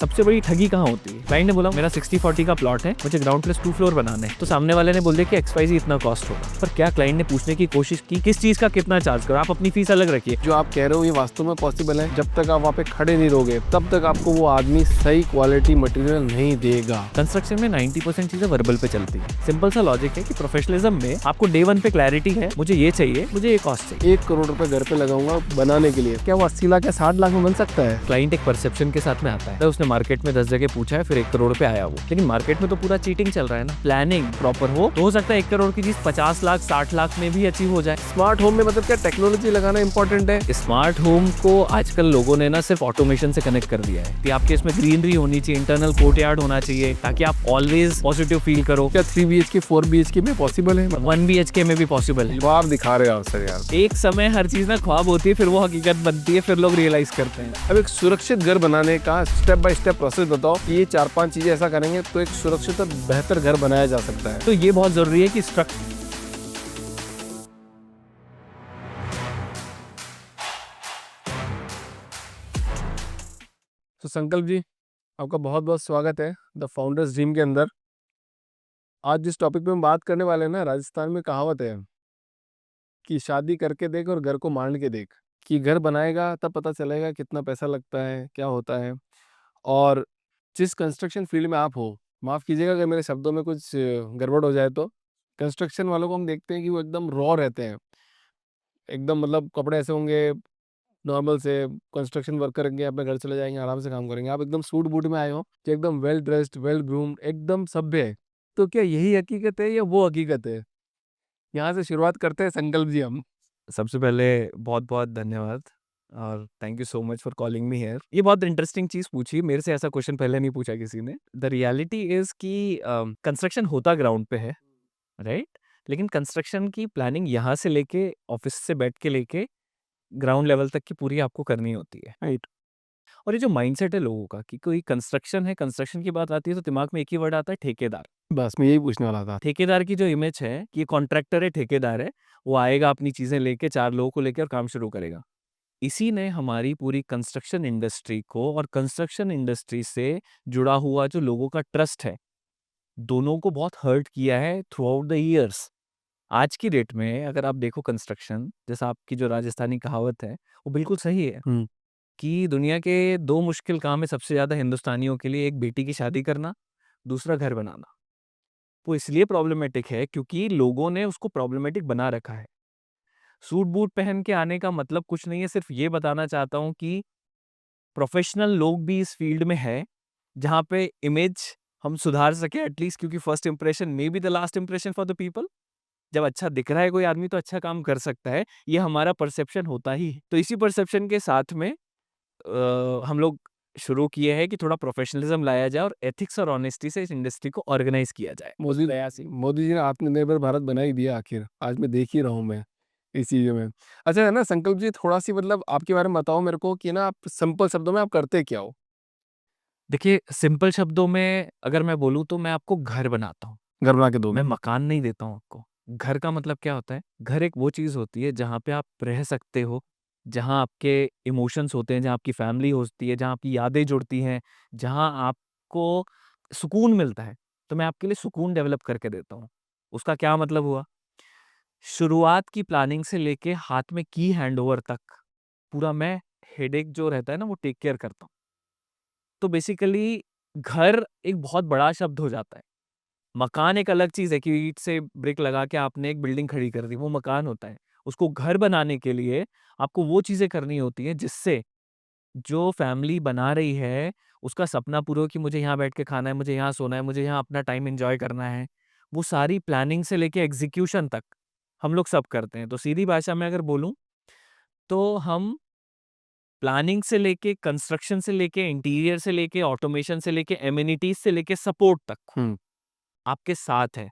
सबसे बड़ी ठगी कहाँ होती है? क्लाइंट ने बोला मेरा 60-40 का प्लॉट है, मुझे ग्राउंड प्लस 2 फ्लोर बनाने हैं। तो सामने वाले ने बोल दिया कि XYZ इतना कॉस्ट होगा। पर क्या क्लाइंट ने पूछने की कोशिश की किस चीज का कितना चार्ज करो? आप अपनी फीस अलग रखिए। जो आप कह रहे हो ये वास्तव में पॉसिबल है। जब तक आप वहाँ पे खड़े नहीं रहोगे तब तक आपको वो आदमी सही क्वालिटी मटेरियल नहीं देगा। कंस्ट्रक्शन में 90% चीजें वर्बल पे चलती है। सिंपल सा लॉजिक है कि प्रोफेशनलिज्म में आपको डे 1 पे क्लैरिटी है, मुझे ये चाहिए, मुझे ये कॉस्ट चाहिए। 1 करोड़ रुपए घर पे लगाऊंगा बनाने के लिए, क्या वो 80 लाख या 60 लाख में बन सकता है? क्लाइंट एक परसेप्शन के साथ में आता है। तो उसने मार्केट में 10 जगह पूछा है, फिर 1 करोड़ पे आया वो। लेकिन मार्केट में तो पूरा चीटिंग चल रहा है ना। प्लानिंग प्रॉपर हो तो सकता है 1 करोड़ की चीज 50 लाख 60 लाख में भी अचीव हो जाए। स्मार्ट होम में मतलब क्या टेक्नोलॉजी लगाना इंपॉर्टेंट है? स्मार्ट होम को आजकल लोगों ने ना सिर्फ ऑटोमेशन से कनेक्ट कर दिया है कि आपके इसमें ग्रीनरी होनी चाहिए, इंटरनल कोर्टयार्ड होना चाहिए ताकि आप ऑलवेज पॉजिटिव फील करो। क्या 3 BHK 4 BHK में पॉसिबल है? 1 BHK में भी पॉसिबल है। जवाब दिखा रहे हो सर यार। एक समय हर चीज ना ख्वाब होती है, फिर वो हकीकत बनती है, फिर लोग रियलाइज करते हैं। अब एक सुरक्षित घर बनाने का स्टेप बाय स्टेप प्रोसेस बताओ कि ये 4-5 चीजें ऐसा करेंगे तो एक सुरक्षित और बेहतर घर बनाया जा सकता है। तो ये बहुत जरूरी है कि स्ट्रक्चर तो संकल्प जी, आपका बहुत बहुत स्वागत है द फाउंडर्स ड्रीम के अंदर। आज जिस टॉपिक पे हम बात करने वाले हैं ना, राजस्थान में कहावत है कि शादी करके देख और घर को मान के देख। कि घर बनाएगा तब पता चलेगा कितना पैसा लगता है, क्या होता है। और जिस कंस्ट्रक्शन फील्ड में आप हो, माफ़ कीजिएगा अगर मेरे शब्दों में कुछ गड़बड़ हो जाए तो। कंस्ट्रक्शन वालों को हम देखते हैं कि वो एकदम रॉ रहते हैं, एकदम मतलब कपड़े ऐसे होंगे नॉर्मल से, कंस्ट्रक्शन वर्कर रहेंगे, अपने घर चले जाएंगे, आराम से काम करेंगे। आप एकदम सूट बूट में आए हो कि एकदम वेल ड्रेस्ड, वेल ग्रूम्ड, एकदम सभ्य है। तो क्या यही हकीकत है या वो हकीकत है? यहाँ से शुरुआत करते हैं संकल्प जी हम। सबसे पहले बहुत बहुत धन्यवाद और thank you so much for calling me here. ये बहुत इंटरेस्टिंग चीज पूछी, मेरे से ऐसा क्वेश्चन पहले नहीं पूछा किसी ने। द रियलिटी इज कि कंस्ट्रक्शन होता ग्राउंड पे है, राइट? लेकिन कंस्ट्रक्शन की प्लानिंग यहाँ से लेके ऑफिस से बैठ के लेके ग्राउंड लेवल तक की पूरी आपको करनी होती है, राइट? और ये जो माइंडसेट है लोगों का कि कोई कंस्ट्रक्शन है, कंस्ट्रक्शन की बात आती है तो दिमाग में एक ही वर्ड आता है, ठेकेदार। बस मैं यही पूछने वाला था। ठेकेदार की जो इमेज है कि ये कॉन्ट्रैक्टर है, ठेकेदार है, वो आएगा अपनी चीजें लेके 4 लोगों को लेके और काम शुरू करेगा। इसी ने हमारी पूरी कंस्ट्रक्शन इंडस्ट्री को और कंस्ट्रक्शन इंडस्ट्री से जुड़ा हुआ जो लोगों का ट्रस्ट है, दोनों को बहुत हर्ट किया है थ्रू आउट द ईयर्स। आज की डेट में अगर आप देखो कंस्ट्रक्शन, जैसा आपकी जो राजस्थानी कहावत है, वो बिल्कुल सही है कि दुनिया के 2 मुश्किल काम है सबसे ज़्यादा हिंदुस्तानियों के लिए, एक बेटी की शादी करना, दूसरा घर बनाना। वो इसलिए प्रॉब्लमेटिक है क्योंकि लोगों ने उसको प्रॉब्लमेटिक बना रखा है। सूट बूट पहन के आने का मतलब कुछ नहीं है, सिर्फ ये बताना चाहता हूँ कि प्रोफेशनल लोग भी इस फील्ड में है, जहाँ पे इमेज हम सुधार सके एटलीस्ट, क्योंकि first impression may be the last impression for the people. जब अच्छा दिख रहा है कोई आदमी तो अच्छा काम कर सकता है, ये हमारा परसेप्शन होता ही है। तो इसी परसेप्शन के साथ में हम लोग शुरू किए हैं कि थोड़ा प्रोफेशनलिज्म लाया जाए और एथिक्स और ऑनेस्टी से इस इंडस्ट्री को ऑर्गेनाइज किया जाए। मोदी मोदी जी ने आत्मनिर्भर भारत बना ही दिया आखिर। आज मैं देख ही रहा हूँ मैं इस चीज़ में। अच्छा है ना संकल्प जी, थोड़ा सी मतलब आपके बारे में बताओ मेरे को कि ना आप सिंपल शब्दों में आप करते क्या हो? देखिए, सिंपल शब्दों में अगर मैं बोलूँ तो मैं आपको घर बनाता हूँ, घर बना के मैं दोगे? मकान नहीं देता हूँ आपको। घर का मतलब क्या होता है? घर एक वो चीज़ होती है जहाँ पे आप रह सकते हो, जहाँ आपके इमोशंस होते हैं, जहाँ आपकी फैमिली होती है, जहाँ आपकी यादें जुड़ती हैं, जहाँ आपको सुकून मिलता है। तो मैं आपके लिए सुकून डेवलप करके देता हूँ। उसका क्या मतलब हुआ? शुरुआत की प्लानिंग से लेके हाथ में की हैंडओवर तक, पूरा मैं हेडेक जो रहता है ना वो टेक केयर करता हूँ। तो बेसिकली घर एक बहुत बड़ा शब्द हो जाता है। मकान एक अलग चीज़ है कि ईंट से ब्रिक लगा के आपने एक बिल्डिंग खड़ी कर दी, वो मकान होता है। उसको घर बनाने के लिए आपको वो चीज़ें करनी होती हैं जिससे जो फैमिली बना रही है, उसका सपना पूरा हो कि मुझे यहाँ बैठ के खाना है, मुझे यहाँ सोना है, मुझे यहाँ अपना टाइम एन्जॉय करना है। वो सारी प्लानिंग से लेके एग्ज़ीक्यूशन तक हम लोग सब करते हैं। तो सीधी भाषा में अगर बोलूँ तो हम प्लानिंग से लेके, कंस्ट्रक्शन से लेके, इंटीरियर से लेके, ऑटोमेशन से लेके, एमेनिटीज़ से लेके सपोर्ट तक हुँ। आपके साथ है।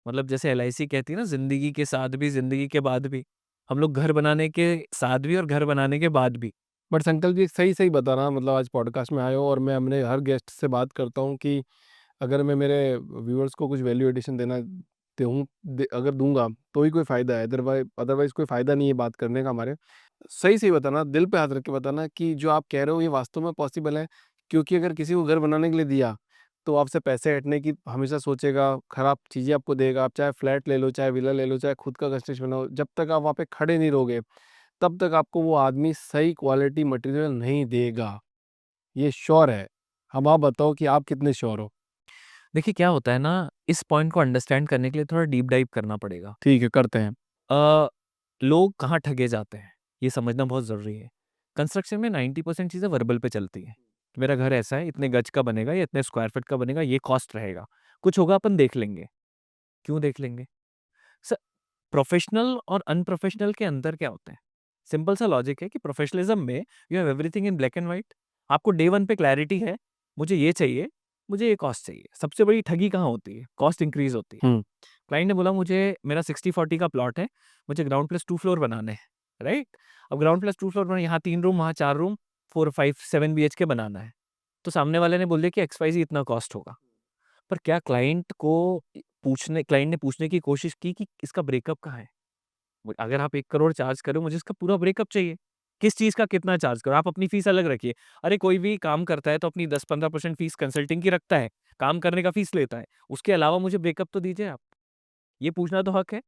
मतलब जैसे एलआईसी कहती है ना, ज़िंदगी के साथ भी, ज़िंदगी के बाद भी। हम लोग घर बनाने के साथ भी और घर बनाने के बाद भी। बट संकल्प जी सही-सही बता रहा मतलब आज पॉडकास्ट में आए हो और मैं अपने हर गेस्ट से बात करता हूँ कि अगर मैं मेरे व्यूअर्स को कुछ वैल्यू एडिशन देना दूँ अगर दूँगा तो ही कोई फ़ायदा है, अदरवाइज़ कोई फ़ायदा नहीं है बात करने का हमारे। सही-सही बताना, दिल पे हाथ रख के बताना कि जो आप कह रहे हो ये वास्तव में पॉसिबल है क्योंकि अगर किसी को घर बनाने के लिए दिया तो आपसे पैसे हटने की हमेशा सोचेगा, खराब चीज़ें आपको देगा। आप चाहे फ्लैट ले लो, चाहे विला ले लो, चाहे खुद का कंस्ट्रक्शन बनाओ, जब तक आप वहाँ पे खड़े नहीं रहोगे तब तक आपको वो आदमी सही क्वालिटी मटेरियल नहीं देगा, ये श्योर है। अब आप बताओ कि आप कितने श्योर हो? देखिए क्या होता है ना, इस पॉइंट को अंडरस्टैंड करने के लिए थोड़ा डीप डाइव करना पड़ेगा। ठीक है, करते हैं। लोग कहाँ ठगे जाते हैं, ये समझना बहुत ज़रूरी है। कंस्ट्रक्शन में 90% चीज़ें वर्बल पे चलती हैं। मेरा घर ऐसा है, इतने गज का बनेगा, या इतने स्क्वायर फीट का बनेगा, ये कॉस्ट रहेगा। कुछ होगा अपन देख लेंगे। क्यों देख लेंगे? स प्रोफ़ेशनल और अनप्रोफ़ेशनल के अंतर क्या होते हैं? सिंपल सा लॉजिक है कि प्रोफ़ेशनलिज़्म में you have everything in black and white. आपको डे 1 पे क्लैरिटी है, मुझे ये चाहिए, मुझे ये कॉस्ट चाहिए। सबसे बड़ी ठगी कहाँ होती है? कॉस्ट इंक्रीज़ होती है। हुँ। क्लाइंट ने बोला मुझे मेरा 60-40 का प्लॉट है, मुझे ग्राउंड प्लस 2 फ्लोर बनाने हैं, राइट? अब ग्राउंड प्लस 2 फ्लोर में यहाँ 3 रूम, वहाँ 4 रूम, 4, 5, 7 बीएचके बनाना है। तो सामने वाले ने बोल दिया कि एक्स-वाई-ज़ेड इतना कॉस्ट होगा। पर क्या क्लाइंट ने पूछने की कोशिश की कि इसका ब्रेकअप कहाँ है? अगर आप 1 करोड़ चार्ज कर रहे हो, मुझे इसका पूरा ब्रेकअप चाहिए। किस चीज़ का कितना चार्ज करो? आप अपनी फीस अलग रखिए। अरे कोई भी काम करता है तो अपनी 10-15% फीस कंसल्टिंग की रखता है, काम करने का फीस लेता है। उसके अलावा मुझे ब्रेकअप तो दीजिए आप। ये पूछना तो हक है।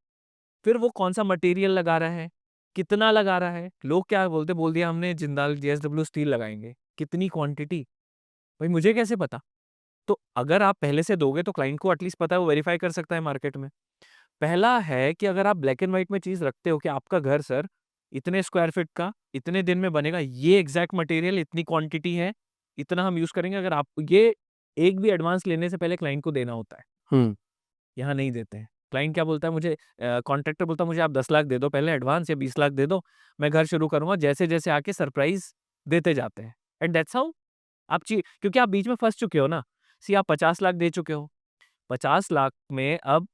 फिर वो कौन-सा मटेरियल लगा रहा है, कितना लगा रहा है, लोग क्या बोलते बोल दिया हमने जिंदाल जेएसडब्ल्यू स्टील लगाएँगे, कितनी क्वांटिटी? भाई मुझे कैसे पता? तो अगर आप पहले से दोगे तो क्लाइंट को एटलीस्ट पता है, वो वेरीफाई कर सकता है मार्केट में। पहला है कि अगर आप ब्लैक एंड व्हाइट में चीज़ रखते हो कि आपका घर सर इतने स्क्वायर फीट का, इतने दिन में बनेगा, ये एग्ज़ैक्ट मटेरियल, इतनी क्वांटिटी है, इतना हम यूज़ करेंगे, अगर आप ये एक भी एडवांस लेने से पहले क्लाइंट को देना होता है। हुँ। यहाँ नहीं देते हैं। क्लाइंट क्या बोलता है मुझे कॉन्ट्रैक्टर बोलता है मुझे आप 10 लाख दे दो पहले एडवांस या 20 लाख दे दो, मैं घर शुरू करूँगा। जैसे-जैसे आके सरप्राइज़ देते जाते हैं एंड दैट्स हाउ आप क्योंकि आप बीच में फँस चुके हो ना। सी आप 50 लाख दे चुके हो। 50 लाख में अब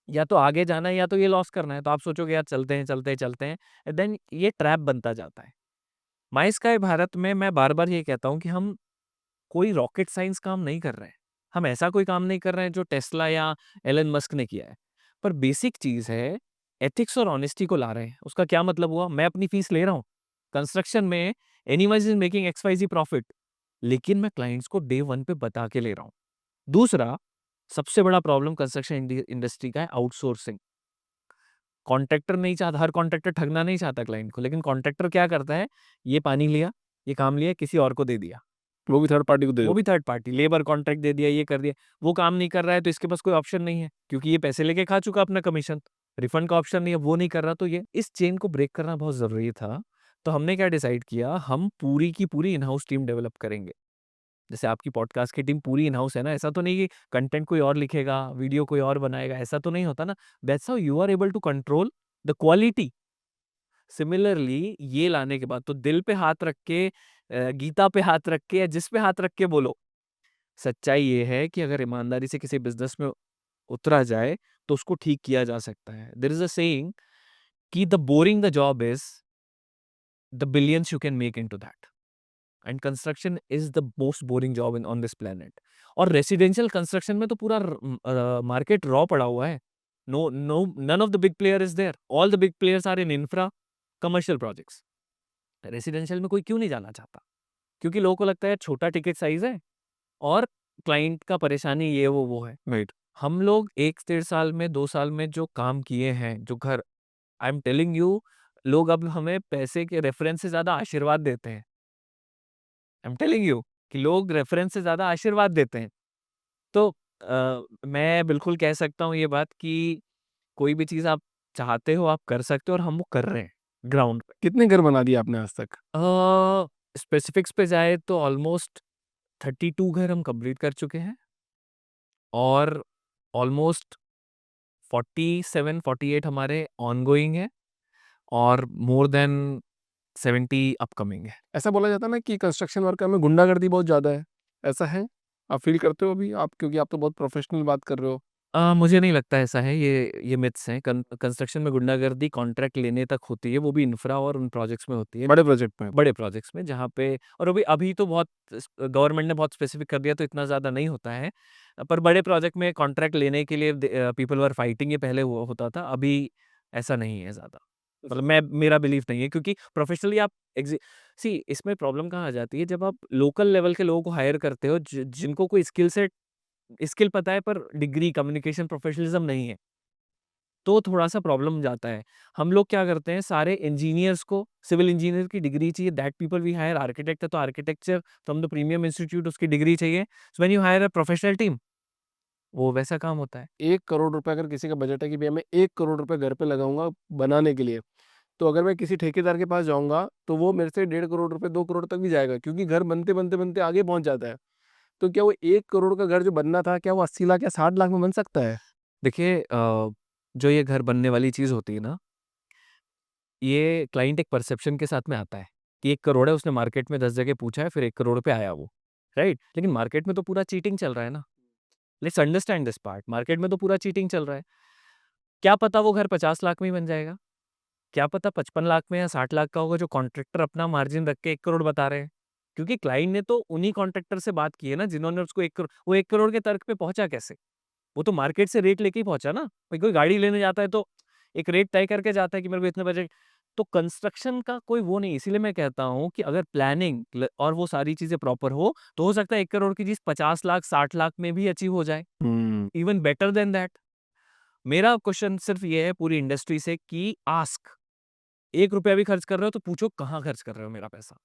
या तो आगे जाना है या तो ये लॉस करना है। तो आप सोचोगे यार चलते हैं, चलते हैं, चलते हैं। देन ये ट्रैप बनता जाता है। माई स्काई भारत में मैं बार-बार ये कहता हूँ कि हम कोई रॉकेट साइंस काम नहीं कर रहे हैं। हम ऐसा कोई काम नहीं कर रहे हैं जो टेस्ला या एलन मस्क ने किया है। पर बेसिक चीज़ है, एथिक्स और ऑनेस्टी को ला रहे हैं। उसका क्या मतलब हुआ? मैं अपनी फीस ले रहा हूँ। कंस्ट्रक्शन में anyone is making XYZ profit, लेकिन मैं क्लाइंट्स को डे 1 पे बता के ले रहा हूँ। दूसरा, सबसे बड़ा प्रॉब्लम कंस्ट्रक्शन इंडस्ट्री का है आउटसोर्सिंग। कॉन्ट्रैक्टर नहीं चाहता, हर कॉन्ट्रैक्टर ठगना नहीं चाहता क्लाइंट को, लेकिन कॉन्ट्रैक्टर क्या करता है, ये पानी लिया, ये काम लिया, किसी और को दे दिया। वो भी थर्ड पार्टी को दे वो दो। भी थर्ड पार्टी, लेबर कॉन्ट्रैक्ट दे दिया, ये कर दिया। वो काम नहीं कर रहा है तो इसके पास कोई ऑप्शन नहीं है, क्योंकि ये पैसे लेके खा चुका अपना कमीशन। रिफंड का ऑप्शन नहीं है, वो नहीं कर रहा, तो ये इस चेन को ब्रेक करना बहुत ज़रूरी था। तो हमने क्या डिसाइड किया, हम पूरी की पूरी इन हाउस टीम डेवलप करेंगे। जैसे आपकी पॉडकास्ट की टीम पूरी इन हाउस है ना, ऐसा तो नहीं कि कंटेंट कोई और लिखेगा, वीडियो कोई और बनाएगा, ऐसा तो नहीं होता ना। That's how you are able to control the quality. Similarly ये लाने के बाद तो दिल पे हाथ रख के गीता पे हाथ रख के या जिस पे हाथ रख के बोलो, सच्चाई ये है कि अगर ईमानदारी से किसी बिज़नेस में उतरा जाए, तो उसको ठीक किया जा सकता है। देयर इज़ अ सेइंग कि the boring the job is, the billions you can make into that. And construction is the most boring job in on this planet. और रेसिडेंशियल कंस्ट्रक्शन में तो पूरा मार्केट रॉ पड़ा हुआ है। None of the big player is there. All the big players are in infra, commercial projects. Residential में कोई क्यों नहीं जाना चाहता? क्योंकि लोगों को लगता है छोटा टिकट साइज़ है और क्लाइंट का परेशानी ये वो है। राइट। हम लोग 1 डेढ़ साल में, 2 साल में जो काम किए हैं, जो घर, आई एम टेलिंग यू, लोग अब हमें पैसे के रेफरेंस से ज़्यादा आशीर्वाद देते हैं। आई एम टेलिंग यू कि लोग रेफरेंस से ज़्यादा आशीर्वाद देते हैं। तो मैं बिल्कुल कह सकता हूँ ये बात कि कोई भी चीज़ आप चाहते हो, आप कर सकते हो, और हम वो कर रहे हैं ग्राउंड पे। कितने घर बना दिए आपने आज तक? स्पेसिफिक्स पे जाए तो ऑलमोस्ट 32 घर हम कंप्लीट कर चुके हैं और ऑलमोस्ट 47-48 हमारे ऑनगोइंग है और मोर देन 70 अपकमिंग है। ऐसा बोला जाता है ना कि कंस्ट्रक्शन वर्कर में गुंडागर्दी बहुत ज़्यादा है, ऐसा है? आप फ़ील करते हो अभी आप, क्योंकि आप तो बहुत प्रोफ़ेशनल बात कर रहे हो। मुझे नहीं लगता ऐसा है, ये मिथ्स हैं। कंस्ट्रक्शन में गुंडागर्दी कॉन्ट्रैक्ट लेने तक होती है, वो भी इंफ्रा और उन प्रोजेक्ट्स में होती है। बड़े प्रोजेक्ट में? बड़े प्रोजेक्ट्स में जहाँ पे, और अभी अभी तो बहुत गवर्नमेंट ने बहुत स्पेसिफिक कर दिया तो इतना ज़्यादा नहीं होता है। पर बड़े प्रोजेक्ट में कॉन्ट्रैक्ट लेने के लिए पीपल वर फाइटिंग, ये पहले हुआ होता था, अभी ऐसा नहीं है ज़्यादा। मतलब मैं मेरा बिलीव नहीं है, क्योंकि प्रोफेशनली आप सी इसमें प्रॉब्लम कहाँ आ जाती है, जब आप लोकल लेवल के लोगों को हायर करते हो जिनको कोई स्किल पता है पर डिग्री कम्युनिकेशन प्रोफेशनलिज्म नहीं है, तो थोड़ा-सा प्रॉब्लम जाता है। हम लोग क्या करते हैं, सारे इंजीनियर्स को सिविल इंजीनियर की डिग्री चाहिए, that people we hire. Architect है तो architecture from the premium institute, उसकी डिग्री चाहिए। So when you hire a professional team, वो वैसा काम होता है। 1 करोड़ रुपए अगर किसी का बजट है कि भैया मैं 1 करोड़ रुपए घर पे लगाऊँगा बनाने के लिए, तो अगर मैं किसी ठेकेदार के पास जाऊँगा, तो वो मेरे से 1.5 करोड़ रुपए 2 करोड़ तक भी जाएगा, क्योंकि घर बनते आगे पहुँच जाता है। तो क्या वो 1 करोड़ का घर जो बनना था, क्या वो 80 लाख या 60 लाख में बन सकता है? देखिए जो ये घर बनने वाली चीज़ होती है ना, ये क्लाइंट एक परसेप्शन के साथ में आता है कि 1 करोड़ है, उसने मार्केट में 10 जगह पूछा है, फिर 1 करोड़ पे आया वो, राइट? लेकिन मार्केट में तो पूरा चीटिंग चल रहा है ना। Let's understand this part, market में तो पूरा चीटिंग चल रहा है। क्या पता वो घर 50 लाख में ही बन जाएगा? क्या पता 55 लाख में या 60 लाख का होगा, जो कॉन्ट्रैक्टर अपना मार्जिन रख के 1 करोड़ बता रहे हैं। क्योंकि क्लाइंट ने तो उन्हीं कॉन्ट्रैक्टर से बात की है ना, जिन्होंने उसको 1 करोड़, वो 1 करोड़ के तर्क पे पहुँचा कैसे? वो तो मार्केट से रेट लेके ही पहुँचा ना। भाई कोई गाड़ी लेने जाता है तो एक रेट तय करके जाता है कि मेरे को इतने बजट। तो कंस्ट्रक्शन का कोई वो नहीं, इसीलिए मैं कहता हूँ कि अगर प्लानिंग और वो सारी चीज़ें प्रॉपर हो तो सकता है 1 करोड़ की चीज़ 50 लाख, 60 लाख में भी अचीव हो जाए। हुँ। Even better than that. मेरा क्वेश्चन सिर्फ ये है पूरी इंडस्ट्री से कि आस्क, ₹1 भी खर्च कर रहे हो तो पूछो कहाँ खर्च कर रहे हो मेरा पैसा?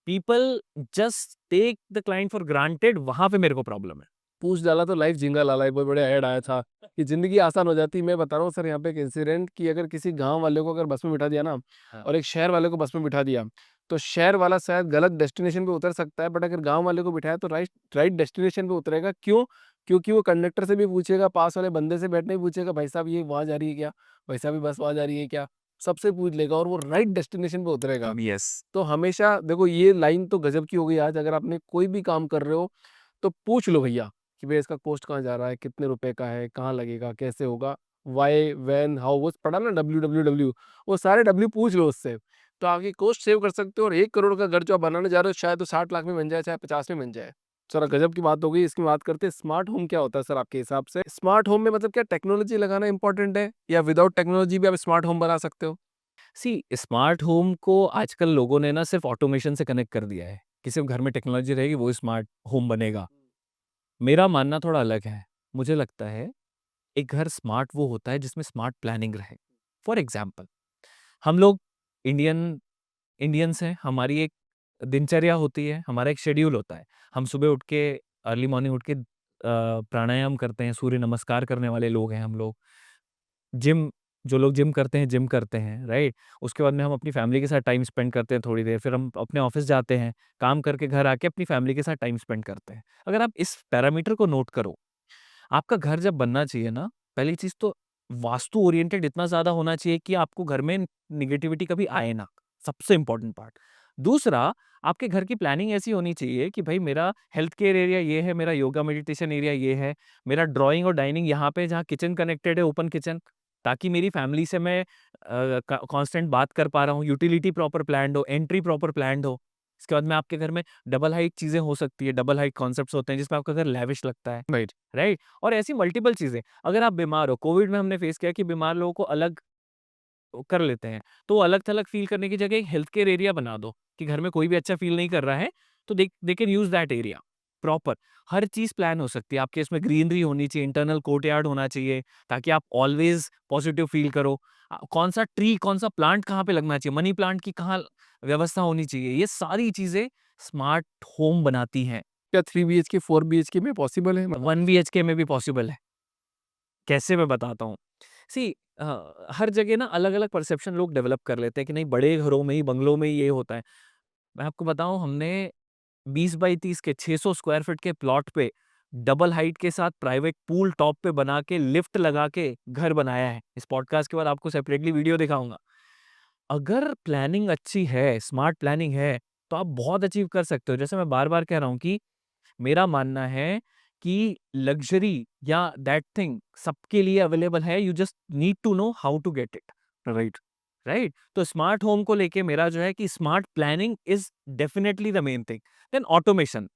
People just take the client for granted, वहाँ पे मेरे को प्रॉब्लम है। पूछ डाला तो लाइफ झींगा लाला, एक बहुत बढ़िया ऐड आया था कि ज़िंदगी आसान हो जाती है। मैं बता रहा हूँ सर यहाँ पे एक इंसिडेंट कि अगर किसी गाँव वाले को अगर बस में बिठा दिया ना हाँ। और एक शहर वाले को बस में बिठा दिया, तो शहर वाला शायद गलत डेस्टिनेशन पे उतर सकता है, बट अगर गाँव वाले को बिठाया तो राइट राइट डेस्टिनेशन पे उतरेगा। क्यों? क्योंकि वो कंडक्टर से भी पूछेगा, पास वाले बंदे से बैठने भी पूछेगा, भाई साहब ये वहाँ जा रही है क्या? भाई साहब ये बस वहाँ जा रही है क्या? सबसे पूछ लेगा और वो राइट डेस्टिनेशन पे उतरेगा। यस। तो हमेशा देखो ये लाइन तो गज़ब की हो गई आज, अगर आपने कोई भी काम कर रहे हो, तो पूछ लो भैया कि भैया इसका कॉस्ट कहाँ जा रहा है, कितने रुपए का है, कहाँ लगेगा, कैसे होगा, व्हाई, व्हेन, हाउ, वो पढ़ा ना डब्ल्यू, वो सारे डब्ल्यू पूछ लो उससे। तो आगे कॉस्ट सेव कर सकते हो और 1 करोड़ का घर जो आप बनाने जा रहे हो शायद वो 60 लाख में बन जाए, चाहे 50 में बन जाए। सर गज़ब की बात हो गई, इसकी बात करते हैं स्मार्ट होम क्या होता है सर आपके हिसाब से? स्मार्ट होम में मतलब क्या टेक्नोलॉजी लगाना इम्पोर्टेंट है या विदाउट टेक्नोलॉजी भी आप स्मार्ट होम बना सकते हो? सी स्मार्ट होम को आजकल लोगों ने ना सिर्फ ऑटोमेशन से कनेक्ट कर दिया है कि सिर्फ घर में टेक्नोलॉजी रहेगी वो स्मार्ट होम बनेगा। मेरा मानना थोड़ा अलग है। मुझे लगता है एक घर स्मार्ट वो होता है जिसमें स्मार्ट प्लानिंग रहे। फॉर एग्जाम्पल, हम लोग इंडियन इंडियंस हैं, हमारी एक दिनचर्या होती है, हमारा एक शेड्यूल होता है। हम सुबह उठ के अर्ली मॉर्निंग उठ के प्राणायाम करते हैं, सूर्य नमस्कार करने वाले लोग हैं हम लोग। जिम जो लोग जिम करते हैं, राइट? उसके बाद में हम अपनी फैमिली के साथ टाइम स्पेंड करते हैं थोड़ी देर, फिर हम अपने ऑफ़िस जाते हैं, काम करके घर आके अपनी फैमिली के साथ टाइम स्पेंड करते हैं। अगर आप इस पैरामीटर को नोट करो, आपका घर जब बनना चाहिए ना, पहली चीज़ तो वास्तु ओरिएंटेड इतना ज़्यादा होना चाहिए कि आपको घर में नेगेटिविटी कभी आए ना, सबसे इम्पोर्टेंट पार्ट। दूसरा, आपके घर की प्लानिंग ऐसी होनी चाहिए कि भई मेरा हेल्थ केयर एरिया ये है, मेरा योगा मेडिटेशन एरिया ये है, मेरा ड्राइंग और डाइनिंग यहाँ पे जहाँ किचन कनेक्टेड है, ओपन किचन, ताकि मेरी फैमिली से मैं कांस्टेंट बात कर पा रहा हूँ, यूटिलिटी प्रॉपर प्लान्ड हो, एंट्री प्रॉपर प्लान्ड हो। इसके बाद में आपके घर में डबल हाइट चीज़ें हो सकती है, डबल हाइट कॉन्सेप्ट्स होते हैं जिसमें आपका घर लैविश लगता है, राइट। राइट? और ऐसी मल्टीपल चीज़ें। अगर आप बीमार हो, कोविड में हमने फेस किया कि बीमार लोगों को अलग कर लेते हैं, तो अलग-थलग फ़ील करने की जगह एक हेल्थ केयर एरिया बना दो कि घर में कोई भी अच्छा फ़ील नहीं कर रहा है, तो they can use that area proper. Her cheese plan हो सकती है, आपके इसमें ग्रीनरी होनी चाहिए, इंटरनल कोर्टयार्ड होना चाहिए, ताकि आप ऑलवेज़ पॉजिटिव फ़ील करो। कौन-सा ट्री, कौन-सा प्लांट कहाँ पे लगना चाहिए, मनी प्लांट की कहाँ व्यवस्था होनी चाहिए, ये सारी चीज़ें स्मार्ट होम बनाती हैं। क्या 3 बीएचके, 4 बीएचके में पॉसिबल है? 1 बीएचके में भी पॉसिबल है। कैसे मैं बताता हूँ। सी हर जगह ना अलग-अलग परसेप्शन लोग डेवलप कर लेते हैं कि नहीं बड़े घरों में ही, बंगलों में ही ये होता है। मैं आपको बताऊँ, हमने 20 बाई 30 के 600 स्क्वायर फीट के प्लॉट पे डबल हाइट के साथ प्राइवेट पूल टॉप पे बना के लिफ्ट लगा के घर बनाया है। इस पॉडकास्ट के बाद आपको सेपरेटली वीडियो दिखाऊँगा। अगर प्लानिंग अच्छी है, स्मार्ट प्लानिंग है, तो आप बहुत अचीव कर सकते हो। जैसे मैं बार-बार कह रहा हूँ कि मेरा मानना है कि लग्ज़री या दैट थिंग सबके लिए अवेलेबल है, you just need to know how to get it, right. Right? तो स्मार्ट होम को लेके मेरा जो है कि smart planning is definitely the main thing. Then automation,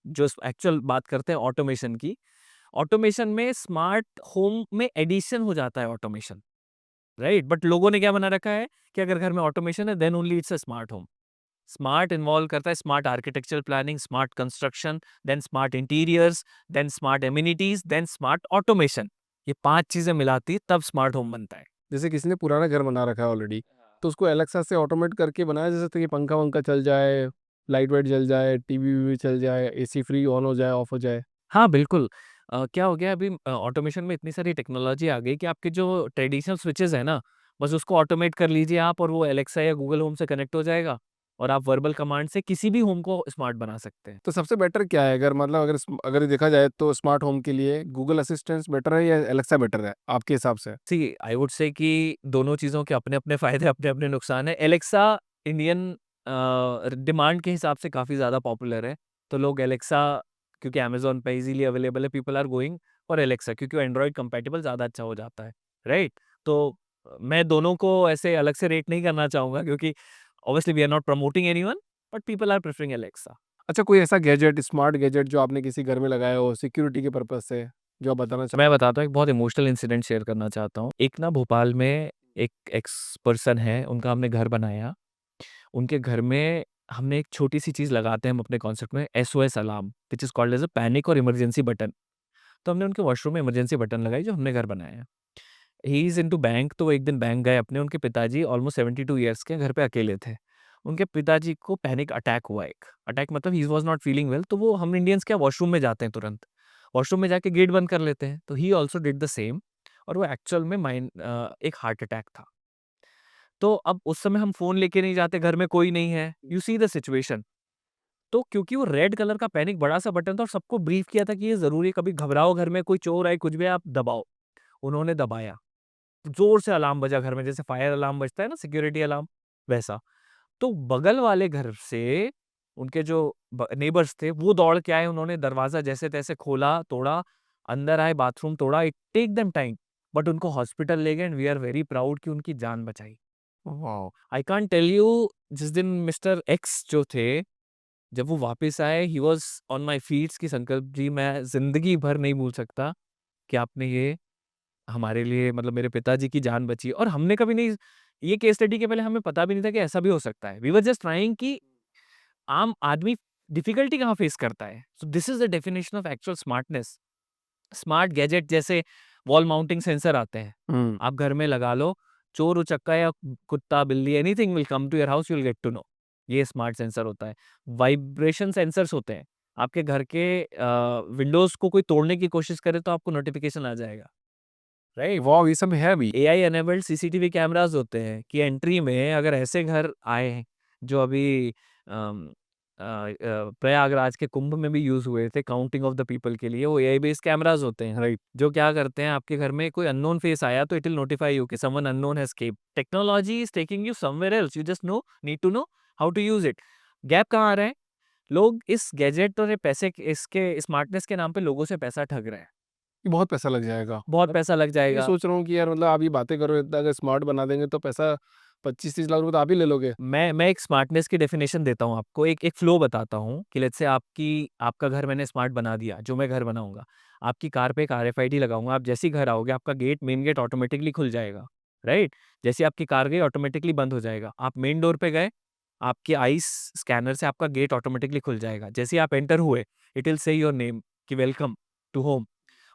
जो एक्चुअल बात करते हैं ऑटोमेशन की, ऑटोमेशन में स्मार्ट होम में एडिशन हो जाता है ऑटोमेशन। राइट? बट लोगों ने क्या बना रखा है कि अगर घर में ऑटोमेशन है then only it's a smart home. Smart involve करता है smart architectural planning, smart construction, then smart interiors, then smart amenities, then smart automation. ये 5 चीज़ें मिलाती तब स्मार्ट होम बनता है। जैसे किसी ने पुराना घर बना रखा है ऑलरेडी, तो उसको एलेक्सा से ऑटोमेट करके बनाया जा सकता है कि पंखा-वंखा चल जाए, लाइट-वाइट जल जाए, टीवी-वीवी चल जाए, एसी फ्री ऑन हो जाए, ऑफ हो जाए। हाँ, बिल्कुल। क्या हो गया अभी ऑटोमेशन में इतनी सारी टेक्नोलॉजी आ गई कि आपके जो ट्रेडिशनल स्विचेज़ हैं ना, बस उसको ऑटोमेट कर लीजिए आप और वो एलेक्सा या गूगल होम से कनेक्ट हो जाएगा और आप वर्बल कमांड से किसी भी होम को स्मार्ट बना सकते हैं। तो सबसे बेटर क्या है? अगर मतलब अगर देखा जाए तो स्मार्ट होम के लिए गूगल असिस्टेंट बेटर है या एलेक्सा बेटर है, आपके हिसाब से? सी आई वुड से कि दोनों चीज़ों के अपने-अपने फ़ायदे, अपने-अपने नुकसान हैं। एलेक्सा इंडियन डिमांड के हिसाब से काफ़ी ज़्यादा पॉपुलर है। तो लोग एलेक्सा क्योंकि अमेज़न पे ईज़िली अवेलेबल है, people are going for Alexa क्योंकि वो एंड्रॉयड कंपैटिबल ज़्यादा अच्छा हो जाता है, राइट? तो मैं दोनों को ऐसे अलग से रेट नहीं करना चाहूँगा क्योंकि obviously we are not promoting anyone but people are preferring Alexa. अच्छा, कोई ऐसा गैजेट, स्मार्ट गैजेट जो आपने किसी घर में लगाया हो सिक्योरिटी के पर्पज़ से, जो आप बताना मैं चाहें? बताता हूँ, एक बहुत इमोशनल इंसिडेंट शेयर करना चाहता हूँ। एक ना भोपाल में एक एक्स पर्सन है, उनका हमने घर बनाया। उनके घर में हमने एक छोटी-सी चीज़ लगाते हैं हम अपने कॉन्सेप्ट में SOS alarm which is called as a panic और इमरजेंसी बटन। तो हमने उनके वॉशरूम में इमरजेंसी बटन लगाई जो हमने घर बनाया है। ही इज़ इंटू बैंक तो वो एक दिन बैंक गए अपने उनके पिताजी ऑलमोस्ट 72 इयर्स के घर पे अकेले थे। उनके पिताजी को पैनिक अटैक हुआ एक। अटैक मतलब he was not feeling well तो वो हम इंडियंस क्या वॉशरूम में जाते हैं तुरंत। वॉशरूम में जाके गेट बंद कर लेते हैं। तो ही आल्सो डिड द सेम और वो एक्चुअल में एक हार्ट अटैक था। तो अब उस समय हम फ़ोन लेके नहीं जाते, घर में कोई नहीं है। You see the situation. तो क्योंकि वो रेड कलर का पैनिक बड़ा-सा बटन था और सबको ब्रीफ किया था कि ये ज़रूरी है, कभी घबराओ घर में कोई चोर आए, कुछ भी आए, आप दबाओ। उन्होंने दबाया। ज़ोर से अलार्म बजा घर में, जैसे फायर अलार्म बजता है ना, सिक्योरिटी अलार्म, वैसा। तो बगल वाले घर से उनके जो नेबर्स थे, वो दौड़ के आए, उन्होंने दरवाज़ा जैसे-तैसे खोला, तोड़ा, अंदर आए, बाथरूम तोड़ा। It take them time, but उनको हॉस्पिटल ले गए and we are very proud कि उनकी जान बचाई। Wow! I can't tell you जिस दिन मिस्टर एक्स जो थे जब वो वापस आए he was on my feets कि संकल्प जी मैं ज़िंदगी भर नहीं भूल सकता कि आपने ये हमारे लिए मतलब मेरे पिताजी की जान बची और हमने कभी नहीं ये केस स्टडी के पहले हमें पता भी नहीं था कि ऐसा भी हो सकता है। वी वर जस्ट ट्राइंग कि आम आदमी डिफिकल्टी कहाँ फेस करता है। So this is the definition of actual smartness. Smart gadget जैसे वॉल माउंटिंग सेंसर आते हैं। हुँ। आप घर में लगा लो, चोर उचक्का या कुत्ता, बिल्ली anything will come to your house you will get to know. ये स्मार्ट सेंसर होता है। वाइब्रेशन सेंसर्स होते हैं। आपके घर के विंडोज़ को कोई तोड़ने की कोशिश करे तो आपको नोटिफ़िकेशन आ जाएगा, राइट? वॉव! ये सब है अभी? एआई इनेबल्ड सीसीटीवी कैमरास होते हैं कि एंट्री में अगर ऐसे घर आए हैं जो अभी प्रयागराज के कुंभ में भी यूज हुए थे काउंटिंग ऑफ द पीपल के लिए वो एआई बेस्ड कैमरास होते हैं राइट जो क्या करते हैं आपके घर में कोई अननोन फेस आया तो इट विल नोटिफाई यू कि someone unknown has came technology is taking you somewhere else you just no need to know how to use it gap कहाँ आ रहा है लोग इस गैजेट और ये पैसे इसके स्मार्टनेस के नाम पे लोगों से पैसा ठग रहे हैं ये बहुत पैसा लग जाएगा। बहुत पैसा लग ये जाएगा सोच रहा हूँ कि यार मतलब आप ये बातें करो इतना अगर स्मार्ट बना देंगे तो पैसा 25-30 लाख रुपए तो आप ही ले लोगे। मैं एक स्मार्टनेस की डेफिनेशन देता हूँ आपको, एक फ्लो बताता हूँ कि लेट्स से आपका घर मैंने स्मार्ट बना दिया, जो मैं घर बनाऊँगा। आपकी कार पे एक आरएफआईडी लगाऊँगा, आप जैसे ही घर आओगे, आपका मेन गेट ऑटोमेटिकली खुल जाएगा, राइट? जैसे ही आपकी कार गई, ऑटोमेटिकली बंद हो जाएगा। आप मेन डोर पे गए, आपके आईज़ स्कैनर से आपका गेट ऑटोमेटिकली खुल जाएगा। जैसे ही आप एंटर हुए, इट विल से योर नेम कि वेलकम टू होम।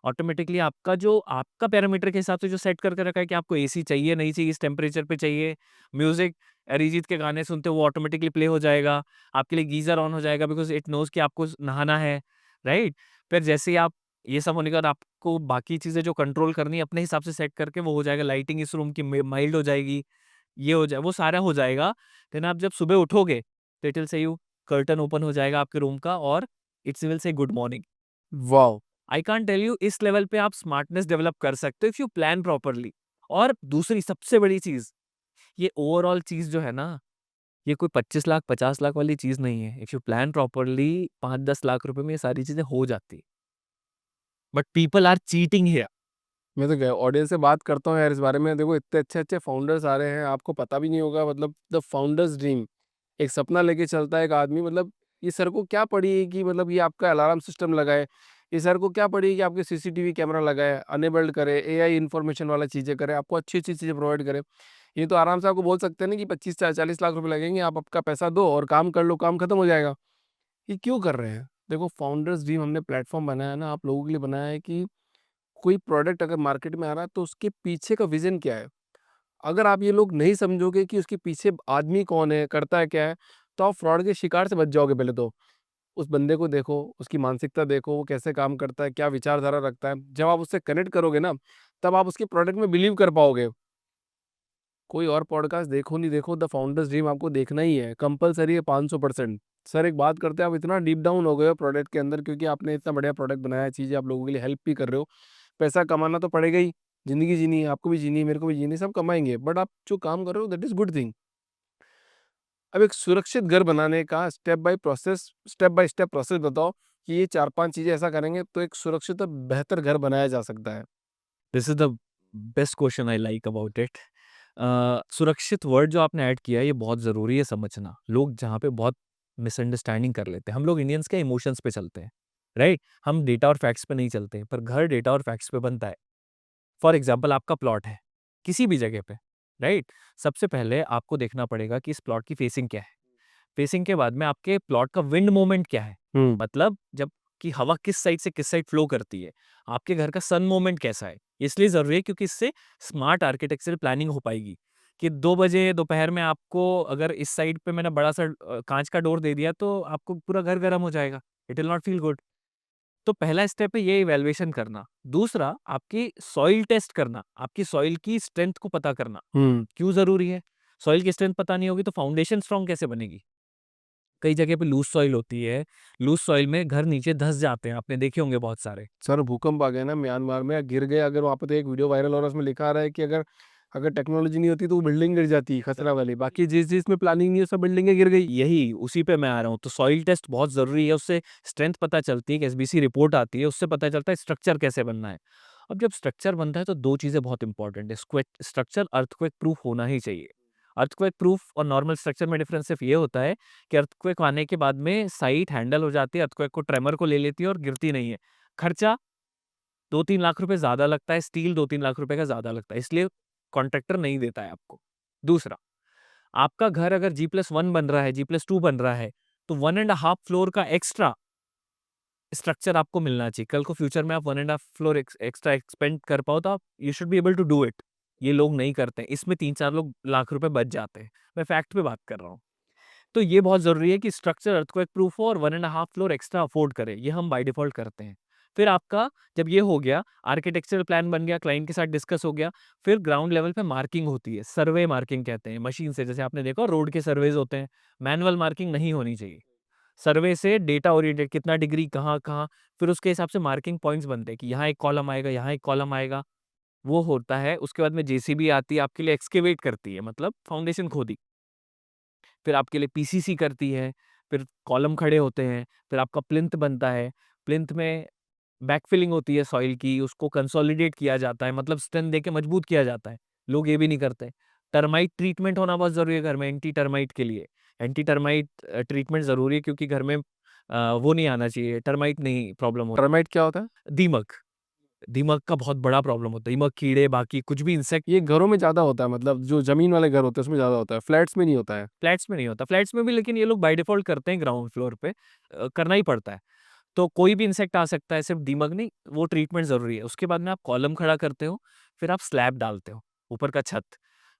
ऑटोमेटिकली आपका पैरामीटर के हिसाब से जो सेट करके रखा है कि आपको एसी चाहिए, नहीं चाहिए, इस टेम्परेचर पे चाहिए, म्यूज़िक अरिजीत के गाने सुनते हो वो ऑटोमेटिकली प्ले हो जाएगा। आपके लिए गीज़र ऑन हो जाएगा बिकॉज़ इट नोज़ कि आपको नहाना है, राइट? फिर जैसे ही आप ये सब होने के बाद आपको बाकी चीज़ें जो कंट्रोल करनी है अपने हिसाब से सेट करके वो हो जाएगा। लाइटिंग इस रूम की माइल्ड हो जाएगी, ये हो जाए वो सारा हो जाएगा। देन आप जब सुबह उठोगे तो it will say you curtain open हो जाएगा आपके रूम का और it's will say good morning. Wow! I can't tell you इस लेवल पे आप स्मार्टनेस डेवलप कर सकते हो इफ यू प्लान प्रॉपर्ली। और दूसरी सबसे बड़ी चीज़, ये ओवरऑल चीज़ जो है ना ये कोई 25 लाख 50 लाख वाली चीज़ नहीं है। If you plan properly 5-10 lakh रुपए में ये सारी चीज़ें हो जाती। But people are cheating here. मैं तो क्या ऑडियंस से बात करता हूँ यार इस बारे में, देखो इतने अच्छे-अच्छे फाउंडर्स आ रहे हैं, आपको पता भी नहीं होगा मतलब द फाउंडर्स ड्रीम, एक सपना लेके चलता है एक आदमी, मतलब ये सर को क्या पड़ी है कि मतलब ये आपका अलार्म सिस्टम लगाए, ये सर को क्या पड़ी कि आपके सीसीटीवी कैमरा लगाए, अनेबल्ड करे, एआई इन्फॉर्मेशन वाला चीज़ें करे, आपको अच्छी-अच्छी चीज़ें प्रोवाइड करे। ये तो आराम से आपको बोल सकते हैं ना कि 25 से 40 लाख रुपए लगेंगे, आप आपका पैसा दो और काम कर लो, काम खत्म हो जाएगा। ये क्यों कर रहे हैं? देखो फाउंडर्स ड्रीम हमने प्लेटफ़ॉर्म बनाया है ना, आप लोगों के लिए बनाया है कि कोई प्रोडक्ट अगर मार्केट में आ रहा है तो उसके पीछे का विज़न क्या है? अगर आप ये लोग नहीं समझोगे कि उसके पीछे आदमी कौन है, करता है क्या है, तो आप फ्रॉड के शिकार से बच जाओगे पहले तो। उस बंदे को देखो, उसकी मानसिकता देखो, वो कैसे काम करता है, क्या विचारधारा रखता है। जब आप उससे कनेक्ट करोगे ना, तब आप उसके प्रोडक्ट में बिलीव कर पाओगे। कोई और पॉडकास्ट देखो नहीं देखो, द फाउंडर्स ड्रीम आपको देखना ही है, कंपल्सरी है 500%। सर एक बात करते हैं, आप इतना डीप डाउन हो गए हो प्रोडक्ट के अंदर क्योंकि आपने इतना बढ़िया प्रोडक्ट बनाया है, चीज़ें आप लोगों के लिए हेल्प भी कर रहे हो। पैसा कमाना तो पड़ेगा ही, ज़िंदगी जीनी है, आपको भी जीनी है, मेरे को भी जीनी है, सब कमाएँगे। बट आप जो काम कर रहे हो दैट इज़ गुड थिंग। अब एक सुरक्षित घर बनाने का स्टेप बाय स्टेप प्रोसेस बताओ कि ये 4-5 चीज़ें ऐसा करेंगे तो एक सुरक्षित और बेहतर घर बनाया जा सकता है। This is the best question I like about it. सुरक्षित वर्ड जो आपने ऐड किया है, ये बहुत ज़रूरी है समझना। लोग जहाँ पे बहुत मिसअंडरस्टैंडिंग कर लेते हैं। हम लोग इंडियंस क्या इमोशंस पे चलते हैं, राइट? हम डेटा और फैक्ट्स पे नहीं चलते हैं, पर घर डेटा और फैक्ट्स पे बनता है। फॉर एग्ज़ाम्पल आपका प्लॉट है, किसी भी जगह पे, राइट? सबसे पहले आपको देखना पड़ेगा कि इस प्लॉट की फेसिंग क्या है? फेसिंग के बाद में आपके प्लॉट का विंड मूवमेंट क्या है? हुँ। मतलब जब कि हवा किस साइड से किस साइड फ्लो करती है? आपके घर का सन मूवमेंट कैसा है? इसलिए ज़रूरी है क्योंकि इससे स्मार्ट आर्किटेक्चरल प्लानिंग हो पाएगी कि 2 बजे दोपहर में आपको अगर इस साइड पे मैंने बड़ा-सा काँच का डोर दे दिया तो आपको पूरा घर गरम हो जाएगा। It will not feel good. तो पहला स्टेप है ये इवैल्यूएशन करना। दूसरा आपकी सॉइल टेस्ट करना, आपकी सॉइल की स्ट्रेंथ को पता करना। हुँ। क्यों ज़रूरी है? सॉइल की स्ट्रेंथ पता नहीं होगी तो फाउंडेशन स्ट्रॉन्ग कैसे बनेगी? कई जगह पे लूज़ सॉइल होती है, लूज़ सॉइल में घर नीचे धँस जाते हैं, आपने देखे होंगे बहुत सारे। सर भूकंप आ गया ना म्यांमार में, गिर गए अगर वहाँ पे तो एक वीडियो वायरल हो रहा है उसमें लिखा आ रहा है कि अगर अगर टेक्नोलॉजी नहीं होती तो वो बिल्डिंग गिर जाती खतरा वाली। बाकी जिस-जिस में प्लानिंग नहीं है सब बिल्डिंगें गिर गई। यही, उसी पे मैं आ रहा हूँ। तो सॉइल टेस्ट बहुत ज़रूरी है, उससे स्ट्रेंथ पता चलती है, एक एसबीसी रिपोर्ट आती है, उससे पता चलता है स्ट्रक्चर कैसे बनना है। अब जब स्ट्रक्चर बनता है तो 2 चीज़ें बहुत इम्पोर्टेंट है, स्ट्रक्चर अर्थक्वेक प्रूफ होना ही चाहिए। अर्थक्वेक प्रूफ और नॉर्मल स्ट्रक्चर में डिफरेंस सिर्फ ये होता है कि अर्थक्वेक आने के बाद में साइट हैंडल हो जाती है, अर्थक्वेक को ट्रेमर को ले लेती है और गिरती नहीं है। खर्चा 2-3 लाख रुपए ज़्यादा लगता है, स्टील 2-3 लाख रुपए का ज़्यादा लगता है, इसलिए कॉन्ट्रैक्टर नहीं देता है आपको। दूसरा, आपका घर अगर G+1 बन रहा है, G+2 बन रहा है, तो 1 एंड हाफ फ्लोर का एक्स्ट्रा स्ट्रक्चर आपको मिलना चाहिए। कल को फ्यूचर में आप 1 and half floor extra expand कर पाओ तो आप you should be able to do it. ये लोग नहीं करते हैं, इसमें 3-4 लोग लाख रुपए बच जाते हैं। मैं फैक्ट पे बात कर रहा हूँ। तो ये बहुत ज़रूरी है कि स्ट्रक्चर अर्थक्वेक प्रूफ हो और 1 and half floor extra afford करे, ये हम बाय डिफ़ॉल्ट करते हैं। फिर आपका जब ये हो गया, आर्किटेक्चरल प्लान बन गया, क्लाइंट के साथ डिस्कस हो गया, फिर ग्राउंड लेवल पे मार्किंग होती है, सर्वे मार्किंग कहते हैं, मशीन से जैसे आपने देखा रोड के सर्वेज़ होते हैं, मैनुअल मार्किंग नहीं होनी चाहिए। सर्वे से डेटा ओरिएंटेड कितना डिग्री कहाँ-कहाँ, फिर उसके हिसाब से मार्किंग पॉइंट्स बनते हैं कि यहाँ एक कॉलम आएगा, यहाँ एक कॉलम आएगा, वो होता है। उसके बाद में जेसीबी आती है, आपके लिए एक्सकेवेट करती है, मतलब फाउंडेशन खोदी। फिर आपके लिए पीसीसी करती है, फिर कॉलम खड़े होते हैं, फिर आपका प्लिंथ बनता है। प्लिंथ में बैकफिलिंग होती है सॉइल की, उसको कंसोलिडेट किया जाता है, मतलब स्ट्रेंथ देके मजबूत किया जाता है। लोग ये भी नहीं करते। टर्माइट ट्रीटमेंट होना बहुत ज़रूरी है घर में एंटी टर्माइट के लिए। एंटी टर्माइट ट्रीटमेंट ज़रूरी है क्योंकि घर में वो नहीं आना चाहिए, टर्माइट नहीं प्रॉब्लम हो टर्माइट क्या होता है? दीमक, दीमक का बहुत बड़ा प्रॉब्लम होता है। दीमक, कीड़े, बाकी कुछ भी इंसेक्ट ये घरों में ज़्यादा होता है मतलब जो ज़मीन वाले घर होते हैं उसमें ज़्यादा होता है, फ्लैट्स में नहीं होता है। फ्लैट्स में नहीं होता। फ्लैट्स में भी लेकिन ये लोग बाय डिफ़ॉल्ट करते हैं ग्राउंड फ्लोर पे करना ही पड़ता है। तो कोई भी इंसेक्ट आ सकता है, सिर्फ़ दीमक नहीं, वो ट्रीटमेंट ज़रूरी है। उसके बाद में आप कॉलम खड़ा करते हो, फिर आप स्लैब डालते हो, ऊपर का छत।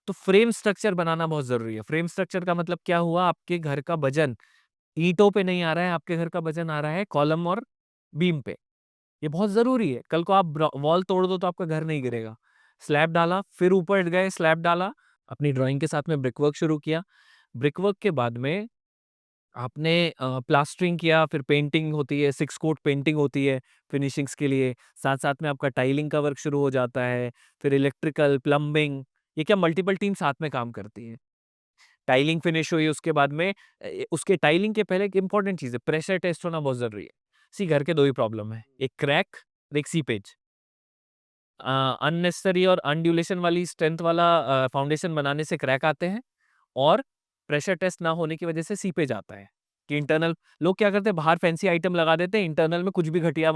तो फ्रेम स्ट्रक्चर बनाना बहुत ज़रूरी है। फ्रेम स्ट्रक्चर का मतलब क्या हुआ, आपके घर का वज़न ईंटों पे नहीं आ रहा है, आपके घर का वज़न आ रहा है कॉलम और बीम पे। ये बहुत ज़रूरी है। कल को आप वॉल तोड़ दो तो आपका घर नहीं गिरेगा। स्लैब डाला, फिर ऊपर गए स्लैब डाला, अपनी ड्राइंग के साथ में ब्रिकवर्क शुरू किया। ब्रिकवर्क के बाद में आपने प्लास्टरिंग किया, फिर पेंटिंग होती है, 6 कोट पेंटिंग होती है फिनिशिंग्स के लिए। साथ-साथ में आपका टाइलिंग का वर्क शुरू हो जाता है, फिर इलेक्ट्रिकल, प्लम्बिंग, ये क्या मल्टीपल टीम साथ में काम करती है। टाइलिंग फिनिश हुई उसके बाद में उसके टाइलिंग के पहले एक इम्पोर्टेंट चीज़ है, प्रेशर टेस्ट होना बहुत ज़रूरी है। सी घर के 2 ही प्रॉब्लम है, एक क्रैक और एक सीपेज। अननेसेसरी और अनड्यूलेशन वाली स्ट्रेंथ वाला फाउंडेशन बनाने से क्रैक आते हैं और प्रेशर टेस्ट ना होने की वजह से सीपेज आता है। कि इंटरनल लोग क्या करते हैं, बाहर फैंसी आइटम लगा देते हैं, इंटरनल में कुछ भी घटिया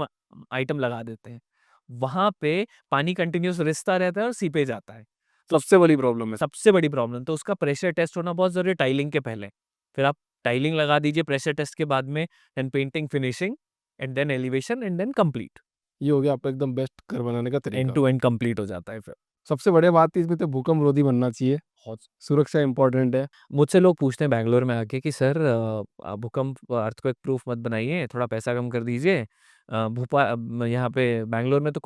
आइटम लगा देते हैं। वहां पे पानी कंटिन्यूस रिसता रहता है और सीपेज आता है। सबसे बड़ी प्रॉब्लम है। सबसे बड़ी प्रॉब्लम, तो उसका प्रेशर टेस्ट होना बहुत जरूरी है टाइलिंग के पहले। फिर आप टाइलिंग लगा दीजिए प्रेशर टेस्ट के बाद में, then painting, finishing, and then elevation, and then complete. ये हो गया आपका एकदम बेस्ट घर बनाने का एंड तरीका। टू एंड कंप्लीट हो जाता है फिर। सबसे बढ़िया बात इसमें तो भूकंप रोधी बनना चाहिए, बहुत सुरक्षा इंपॉर्टेंट है। मुझसे लोग पूछते हैं बैंगलोर में आके कि सर आप भूकंप अर्थक्वेक प्रूफ मत बनाइए, थोड़ा पैसा कम कर दीजिए। यहाँ पे बैंगलोर में तो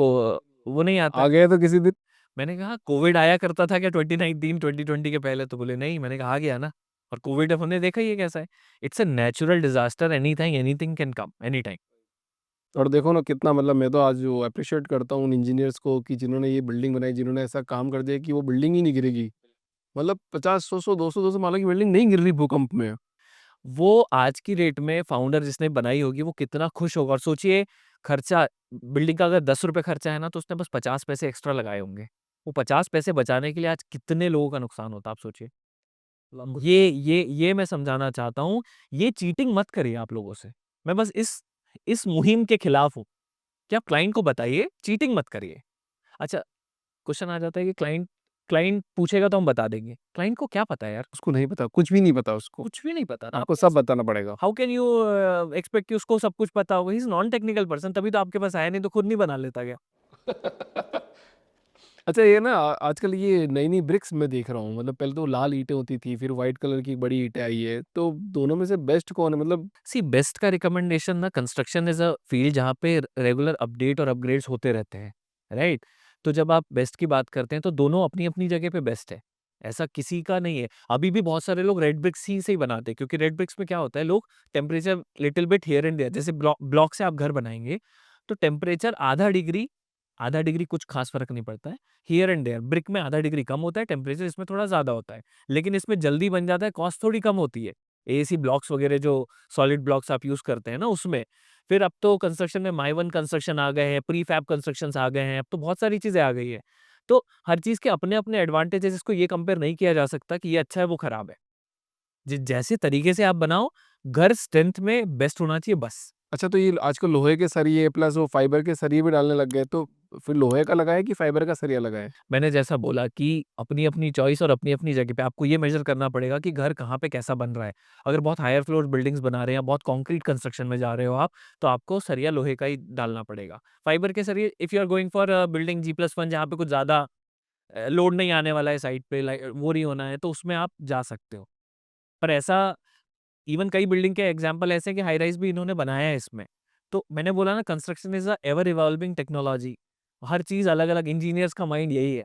वो नहीं आता आ है। गए तो किसी दिन। मैंने कहा कोविड आया करता था क्या 2019 2020 के पहले? तो बोले नहीं। मैंने कहा आ गया ना। और कोविड अब हमने देखा ही है कैसा है। It's a natural disaster, anything anything can come any time. और देखो ना कितना, मतलब मैं तो आज वो अप्रिशिएट करता हूँ उन इंजीनियर्स को कि जिन्होंने ये बिल्डिंग बनाई, जिन्होंने ऐसा काम कर दिया कि वो बिल्डिंग ही नहीं गिरेगी। मतलब 50 100 100 200 200 माला की बिल्डिंग नहीं गिर रही भूकंप में। वो आज की रेट में फाउंडर जिसने बनाई होगी वो कितना खुश होगा। और सोचिए, खर्चा बिल्डिंग का अगर 10 रुपए खर्चा है ना, तो उसने बस 50 पैसे एक्स्ट्रा लगाए होंगे। वो 50 पैसे बचाने के लिए आज कितने लोगों का नुकसान होता है, आप सोचिए। ये मैं समझाना चाहता हूँ। ये चीटिंग मत करिए आप लोगों से। मैं बस इस मुहिम के खिलाफ हूँ कि आप क्लाइंट को बताइए, चीटिंग मत करिए। अच्छा, क्वेश्चन आ जाता है कि क्लाइंट क्लाइंट पूछेगा तो हम बता देंगे। क्लाइंट को क्या पता है यार? उसको नहीं पता, कुछ भी नहीं पता उसको। कुछ भी नहीं पता ना। आपको सब बताना पड़ेगा। हाउ कैन यू एक्सपेक्ट कि उसको सब कुछ पता होगा? He is non technical person, तभी तो आपके पास आया, नहीं तो खुद नहीं बना लेता क्या? अच्छा, ये ना आजकल ये नई-नई ब्रिक्स मैं देख रहा हूँ, मतलब पहले तो लाल ईंटें होती थी, फिर व्हाइट कलर की बड़ी ईंटें आई है, तो दोनों में से बेस्ट कौन है? मतलब सी बेस्ट का रिकमेंडेशन ना, कंस्ट्रक्शन इज अ फील्ड जहाँ पे रेगुलर अपडेट और अपग्रेड्स होते रहते हैं, राइट? तो जब आप बेस्ट की बात करते हैं तो दोनों अपनी अपनी जगह पे बेस्ट है। ऐसा किसी का नहीं है। अभी भी बहुत सारे लोग रेड ब्रिक्स ही से ही बनाते हैं, क्योंकि रेड ब्रिक्स में क्या होता है, लोग temperature little bit here and there, जैसे ब्लॉक से आप घर बनाएंगे तो टेम्परेचर आधा डिग्री कुछ खास फर्क नहीं पड़ता है। हियर एंड देयर ब्रिक में आधा डिग्री कम होता है टेम्परेचर, इसमें थोड़ा ज्यादा होता है, लेकिन इसमें जल्दी बन जाता है, कॉस्ट थोड़ी कम होती है। एसी ब्लॉक्स वगैरह जो सॉलिड ब्लॉक्स आप यूज करते हैं ना, उसमें फिर अब तो कंस्ट्रक्शन में माइवन कंस्ट्रक्शन आ गए हैं, प्री फैब कंस्ट्रक्शंस आ गए हैं, अब तो बहुत सारी चीजें आ गई है। तो हर चीज के अपने अपने एडवांटेजेस, इसको ये कंपेयर नहीं किया जा सकता कि ये अच्छा है वो खराब है। जैसे तरीके से आप बनाओ, घर स्ट्रेंथ में बेस्ट होना चाहिए बस। अच्छा, तो ये आजकल लोहे के सरिये प्लस वो फाइबर के सरिये भी डालने लग गए, तो फिर लोहे का लगाएँ कि फाइबर का सरिया लगाएँ? मैंने जैसा बोला कि अपनी-अपनी चॉइस और अपनी-अपनी जगह पे आपको ये मेज़र करना पड़ेगा कि घर कहाँ पे कैसा बन रहा है। अगर बहुत हायर फ्लोर बिल्डिंग्स बना रहे हैं, बहुत कंक्रीट कंस्ट्रक्शन में जा रहे हो आप, तो आपको सरिया लोहे का ही डालना पड़ेगा। फाइबर के सरिये if you are going for building G+1 जहाँ पे कुछ ज़्यादा लोड नहीं आने वाला है साइड पे, वो नहीं होना है, तो उसमें आप जा सकते हो। पर ऐसा इवन कई बिल्डिंग के एग्जांपल ऐसे हैं कि हाई राइज़ भी इन्होंने बनाया है इसमें। तो मैंने बोला ना, construction is a ever evolving technology. हर चीज़ अलग-अलग, इंजीनियर्स का माइंड यही है।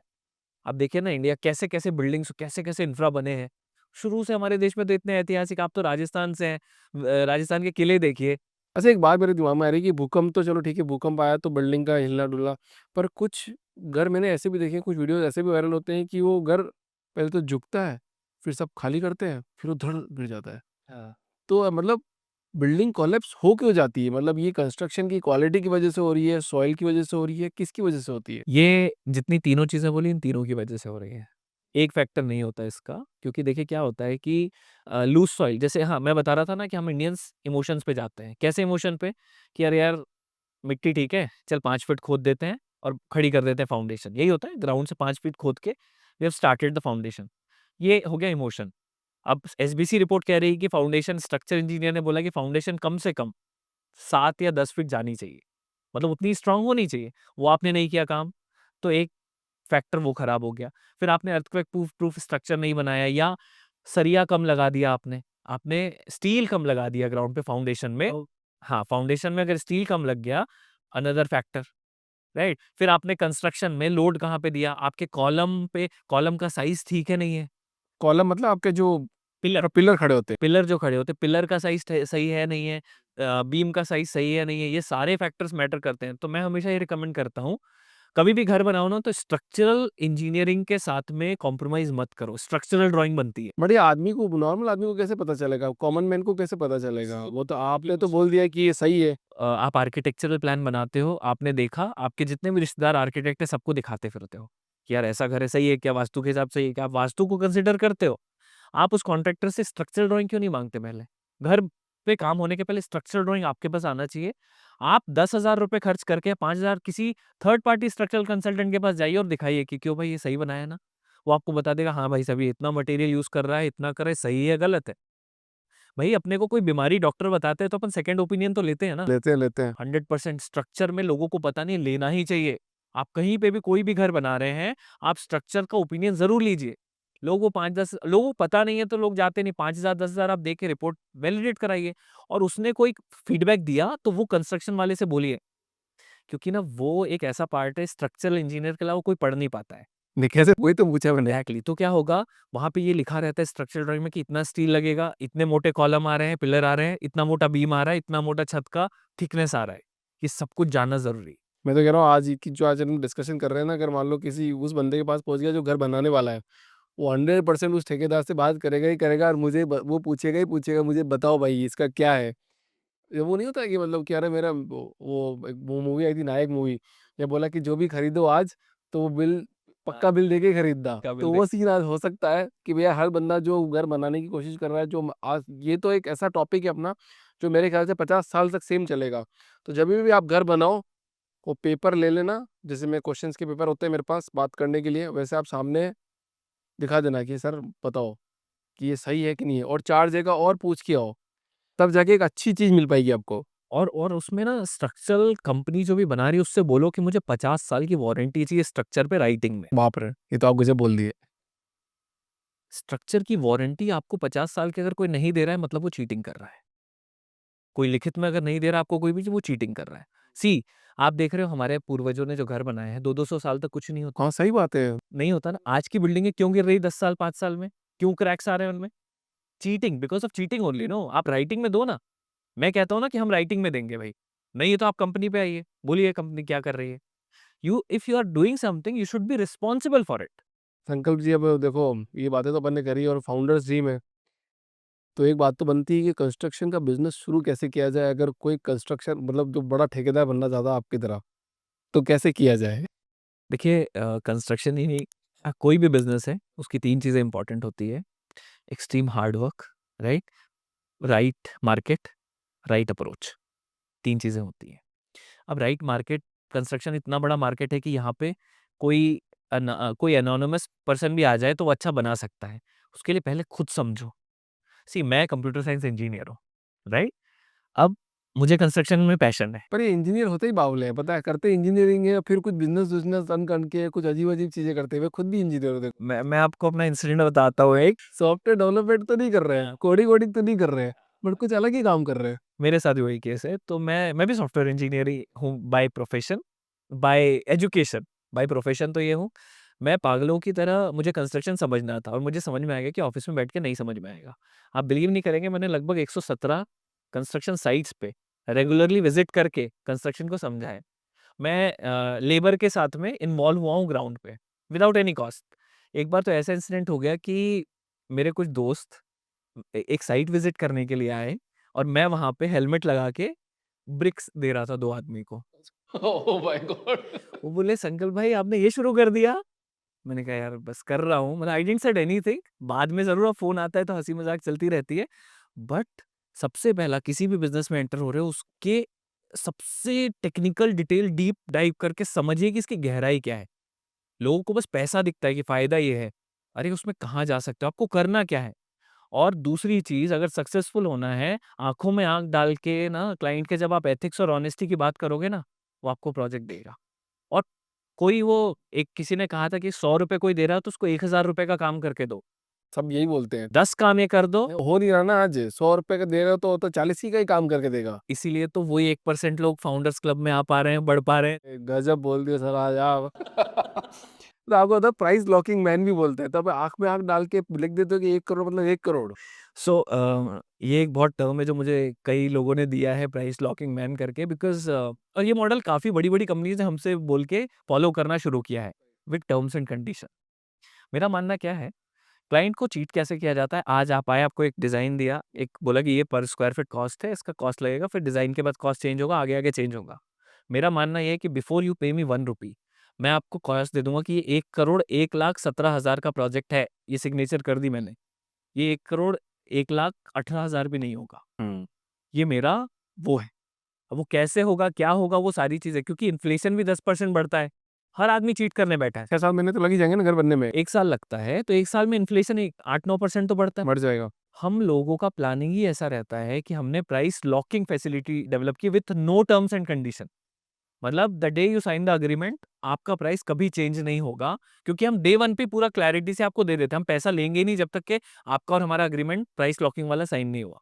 आप देखिए ना, इंडिया कैसे-कैसे बिल्डिंग्स, कैसे-कैसे इंफ्रा बने हैं। शुरू से हमारे देश में तो इतने ऐतिहासिक, आप तो राजस्थान से हैं, राजस्थान के किले देखिए। अच्छा, एक बात मेरे दिमाग में आ रही है कि भूकंप तो चलो ठीक है, भूकंप आया तो बिल्डिंग का हिलना-डुलना, पर कुछ घर मैंने ऐसे भी देखे हैं, कुछ वीडियोज़ ऐसे भी वायरल होते हैं कि वो घर पहले तो झुकता है, फिर सब खाली करते हैं, फिर वो धड़ गिर जाता है। हाँ। तो मतलब बिल्डिंग कोलैप्स हो क्यों जाती है? मतलब ये कंस्ट्रक्शन की क्वालिटी की वजह से हो रही है, सॉइल की वजह से हो रही है, किसकी वजह से होती है? ये जितनी तीनों चीज़ें बोली, इन तीनों की वजह से हो रही है। एक फैक्टर नहीं होता इसका, क्योंकि देखिए क्या होता है कि लूज़ सॉइल, जैसे हाँ, मैं बता रहा था ना कि हम इंडियंस इमोशंस पे जाते हैं। कैसे इमोशन पे? कि अरे यार, मिट्टी ठीक है, चल 5 फीट खोद देते हैं और खड़ी कर देते हैं फाउंडेशन। यही होता है, ग्राउंड से 5 फीट खोद के we have started the foundation. ये हो गया इमोशन। अब एसबीसी रिपोर्ट कह रही है कि फाउंडेशन, स्ट्रक्चर इंजीनियर ने बोला कि फाउंडेशन कम से कम 7 या 10 फीट जानी चाहिए। मतलब उतनी स्ट्रांग होनी चाहिए। वो आपने नहीं किया काम, तो एक फैक्टर वो खराब हो गया। फिर आपने अर्थक्वेक प्रूफ प्रूफ स्ट्रक्चर नहीं बनाया, या सरिया कम लगा दिया आपने। आपने स्टील कम लगा दिया ग्राउंड पे फाउंडेशन में। हाँ, फाउंडेशन में अगर स्टील कम लग गया, अनदर फैक्टर, राइट? फिर आपने कंस्ट्रक्शन में लोड कहाँ पे दिया? आपके कॉलम पे, कॉलम का साइज़ ठीक है, नहीं है? कॉलम मतलब आपके जो पिलर पिलर खड़े होते हैं। पिलर जो खड़े होते हैं, पिलर का साइज़ सही है, नहीं है? बीम का साइज़ सही है, नहीं है? ये सारे फैक्टर्स मैटर करते हैं। तो मैं हमेशा ये रिकमेंड करता हूँ, कभी भी घर बनाओ ना, तो स्ट्रक्चरल इंजीनियरिंग के साथ में कॉम्प्रोमाइज़ मत करो। स्ट्रक्चरल ड्राइंग बनती है। बढ़िया, आदमी को, नॉर्मल आदमी को कैसे पता चलेगा? कॉमन मैन को कैसे पता चलेगा? वो तो आपने तो बोल दिया कि ये सही है। आप आर्किटेक्चरल प्लान बनाते हो, आपने देखा, आपके जितने भी रिश्तेदार आर्किटेक्ट हैं, सबको दिखाते फिरते हो कि यार ऐसा घर है, सही है क्या? वास्तु के हिसाब से सही है क्या? आप वास्तु को कंसीडर करते हो। आप उस कॉन्ट्रैक्टर से स्ट्रक्चरल ड्राइंग क्यों नहीं माँगते पहले? घर पे काम होने के पहले स्ट्रक्चर ड्राइंग आपके पास आना चाहिए। आप 10,000 रुपए खर्च करके 5,000 किसी थर्ड पार्टी स्ट्रक्चरल कंसल्टेंट के पास जाइए और दिखाइए कि क्यों भाई ये सही बनाया ना? वो आपको बता देगा हाँ भाई साहब ये इतना मटेरियल यूज़ कर रहा है, इतना करे, सही है, गलत है। भई अपने को कोई बीमारी डॉक्टर बताते हैं तो अपन सेकंड ओपिनियन तो लेते हैं ना। लेते हैं 100% स्ट्रक्चर में लोगों को पता नहीं, लेना ही चाहिए। आप कहीं पे भी कोई भी घर बना रहे हैं, आप स्ट्रक्चर का ओपिनियन ज़रूर लीजिए। लोगों को 5-10 लोगों को पता नहीं है तो लोग जाते नहीं, 5,000 10,000 आप दे के रिपोर्ट वैलिडेट कराइए और उसने कोई फीडबैक दिया तो वो कंस्ट्रक्शन वाले से बोलिए। क्योंकि ना वो एक ऐसा पार्ट है स्ट्रक्चरल इंजीनियर के अलावा कोई पढ़ नहीं पाता है। नहीं कैसे, वही तो पूछा मैंने। एग्जैक्टली तो क्या होगा, वहाँ पे ये लिखा रहता है स्ट्रक्चरल ड्राइंग में कि इतना स्टील लगेगा, इतने मोटे कॉलम आ रहे हैं, पिलर आ रहे हैं, इतना मोटा बीम आ रहा है, इतना मोटा छत का थिकनेस आ रहा है। ये सब कुछ जानना ज़रूरी है। मैं तो कह रहा हूँ आज की जो आज हम डिस्कशन कर रहे हैं ना, अगर मान लो किसी उस बंदे के पास पहुंच गया जो घर बनाने वाला है, वो 100% उस ठेकेदार से बात करेगा ही करेगा और वो पूछेगा ही पूछेगा, मुझे बताओ भाई इसका क्या है। ये वो नहीं होता कि मतलब कि अरे मेरा वो मूवी आई थी नायक मूवी, ये बोला कि जो भी खरीदो आज तो वो बिल हाँ, पक्का बिल देके खरीदना। क्या तो बिल वो सीन आज हो सकता है कि भैया हर बंदा जो घर बनाने की कोशिश कर रहा है, जो आज ये तो एक ऐसा टॉपिक है अपना जो मेरे ख्याल से 50 साल तक सेम चलेगा। तो जब भी आप घर बनाओ, वो पेपर ले लेना, जैसे मैं क्वेश्चंस के पेपर होते हैं मेरे पास बात करने के लिए, वैसे आप सामने दिखा देना कि सर बताओ कि ये सही है कि नहीं है, और 4 जगह और पूछ के आओ, तब जाके एक अच्छी चीज मिल पाएगी आपको। और उसमें ना स्ट्रक्चरल कंपनी जो भी बना रही है उससे बोलो कि मुझे 50 साल की वारंटी चाहिए स्ट्रक्चर पे राइटिंग में। बाप रे, ये तो आप मुझे बोल दिए। स्ट्रक्चर की वारंटी आपको 50 साल की अगर कोई नहीं दे रहा है मतलब वो चीटिंग कर रहा है। कोई लिखित में अगर नहीं दे रहा आपको कोई भी वो चीटिंग कर रहा है। सी आप देख रहे हो हमारे पूर्वजों ने जो घर बनाए हैं 2-200 साल तक कुछ नहीं होता। हाँ सही बात है। नहीं होता ना। आज की बिल्डिंगें क्यों गिर रही 10 साल 5 साल में? क्यों क्रैक्स आ रहे हैं उनमें? Cheating, because of cheating only no. आप राइटिंग में दो ना। मैं कहता हूँ ना कि हम राइटिंग में देंगे भाई। नहीं है तो आप कंपनी पे आइए, बोलिए कंपनी क्या कर रही है। If you are doing something you should be responsible for it. Sankalp ji, अब देखो ये बातें तो अपन ने करी और फाउंडर्स ड्रीम है, तो एक बात तो बनती है कि कंस्ट्रक्शन का बिजनेस शुरू कैसे किया जाए, अगर कोई कंस्ट्रक्शन मतलब जो बड़ा ठेकेदार बनना चाहता है आपकी तरह, तो कैसे किया जाए। देखिए कंस्ट्रक्शन ही नहीं, कोई भी बिज़नेस है, उसकी 3 चीज़ें इम्पोर्टेंट होती है। Extreme hard work, right? Right market, right approach, 3 चीज़ें होती हैं। अब राइट मार्केट, कंस्ट्रक्शन इतना बड़ा मार्केट है कि यहाँ पे कोई कोई एनोनिमस पर्सन भी आ जाए तो वो अच्छा बना सकता है। उसके लिए पहले खुद समझो। सी मैं कंप्यूटर साइंस इंजीनियर हूँ, राइट? अब मुझे कंस्ट्रक्शन में पैशन है। पर ये इंजीनियर होते ही बावले हैं, पता है, करते इंजीनियरिंग है फिर कुछ बिजनेस बिजनेस रन करके कुछ अजीब अजीब चीजें करते हुए खुद भी इंजीनियर होते। मैं आपको अपना इंसिडेंट बताता हूँ एक। सॉफ्टवेयर डेवलपमेंट तो नहीं कर रहे हैं, हाँ। कोडिंग वोडिंग तो नहीं कर रहे हैं, बट कुछ अलग ही काम कर रहे हैं। मेरे साथ भी वही केस है। तो मैं भी सॉफ्टवेयर इंजीनियर ही हूँ by profession, bye education. By profession तो ये हूँ, मैं पागलों की तरह मुझे कंस्ट्रक्शन समझना था और मुझे समझ में आ गया कि ऑफ़िस में बैठ के नहीं समझ में आएगा। आप बिलीव नहीं करेंगे मैंने लगभग 117 कंस्ट्रक्शन साइट्स पे रेगुलरली विज़िट करके कंस्ट्रक्शन को समझा है। मैं लेबर के साथ में इन्वॉल्व हुआ हूँ ग्राउंड पे, विदाउट एनी कॉस्ट। एक बार तो ऐसा इंसिडेंट हो गया कि मेरे कुछ दोस्त एक साइट विज़िट करने के लिए आए और मैं वहाँ पे हेलमेट लगा के ब्रिक्स दे रहा था 2 आदमी को। Oh my God. वो बोले, "संकल्प भाई आपने ये शुरू कर दिया?" मैंने कहा, "यार बस कर रहा हूँ।" मतलब आई डिडन्ट सेड एनीथिंग। बाद में ज़रूर अब फ़ोन आता है तो हँसी-मज़ाक चलती रहती है। बट सबसे पहला किसी भी बिज़नेस में एंटर हो रहे हो उसके सबसे टेक्निकल डिटेल डीप डाइव करके समझिए कि इसकी गहराई क्या है। लोगों को बस पैसा दिखता है कि फ़ायदा ये है। अरे उसमें कहाँ जा सकते हो? आपको करना क्या है? और दूसरी चीज़ अगर सक्सेसफुल होना है, आँखों में आँख डाल के ना क्लाइंट के जब आप एथिक्स और ऑनेस्टी की बात करोगे ना, वो आपको प्रोजेक्ट देगा। और कोई वो एक किसी ने कहा था कि ₹100 कोई दे रहा है तो उसको ₹1000 का काम करके दो। सब यही बोलते हैं। 10 काम ये कर दो, हो नहीं रहा ना, आज 100 रुपए का दे रहे हो तो 40 ही का ही काम करके देगा। इसीलिए तो वही 1% लोग फाउंडर्स क्लब में आ पा रहे हैं, बढ़ पा रहे हैं। गजब बोल दिया सर आज आप। तो आपको पता प्राइस लॉकिंग मैन भी बोलते हैं, तब आंख में आंख डाल के लिख देते हो कि 1 करोड़ मतलब 1 करोड़। सो ये एक बहुत टर्म है जो मुझे कई लोगों ने दिया है प्राइस लॉकिंग मैन करके बिकॉज़ और ये मॉडल काफ़ी बड़ी-बड़ी कंपनीज़ ने हमसे बोल के फॉलो करना शुरू किया है विद टर्म्स एंड कंडीशन। मेरा मानना क्या है, क्लाइंट को चीट कैसे किया जाता है, आज आप आए आपको एक डिज़ाइन दिया, एक बोला कि ये पर स्क्वायर फीट कॉस्ट है, इसका कॉस्ट लगेगा, फिर डिज़ाइन के बाद कॉस्ट चेंज होगा, आगे-आगे चेंज होगा। मेरा मानना ये है कि बिफोर यू पे मी 1 रुपी मैं आपको कॉस्ट दे दूँगा कि ये 1 करोड़ 1,17,000 का प्रोजेक्ट है, ये सिग्नेचर कर दी मैंने। ये 1 करोड़ 1,18,000 भी नहीं होगा। हुँ। ये मेरा वो है। अब वो कैसे होगा, क्या होगा, वो सारी चीज़ें, क्योंकि इन्फ्लेशन भी 10% बढ़ता है। हर आदमी चीट करने बैठा है। 6 साल महीने तो लग ही जाएंगे ना घर बनने में। 1 साल लगता है, तो 1 साल में इन्फ्लेशन 8-9% तो बढ़ता है। मर जाएगा। हम लोगों का प्लानिंग ही ऐसा रहता है कि हमने प्राइस लॉकिंग फैसिलिटी डेवलप की with no terms and condition. मतलब the day you sign the agreement, आपका प्राइस कभी चेंज नहीं होगा, क्योंकि हम डे 1 पे पूरा क्लैरिटी से आपको दे देते हैं। हम पैसा लेंगे ही नहीं जब तक कि आपका और हमारा एग्रीमेंट प्राइस लॉकिंग वाला साइन नहीं हुआ।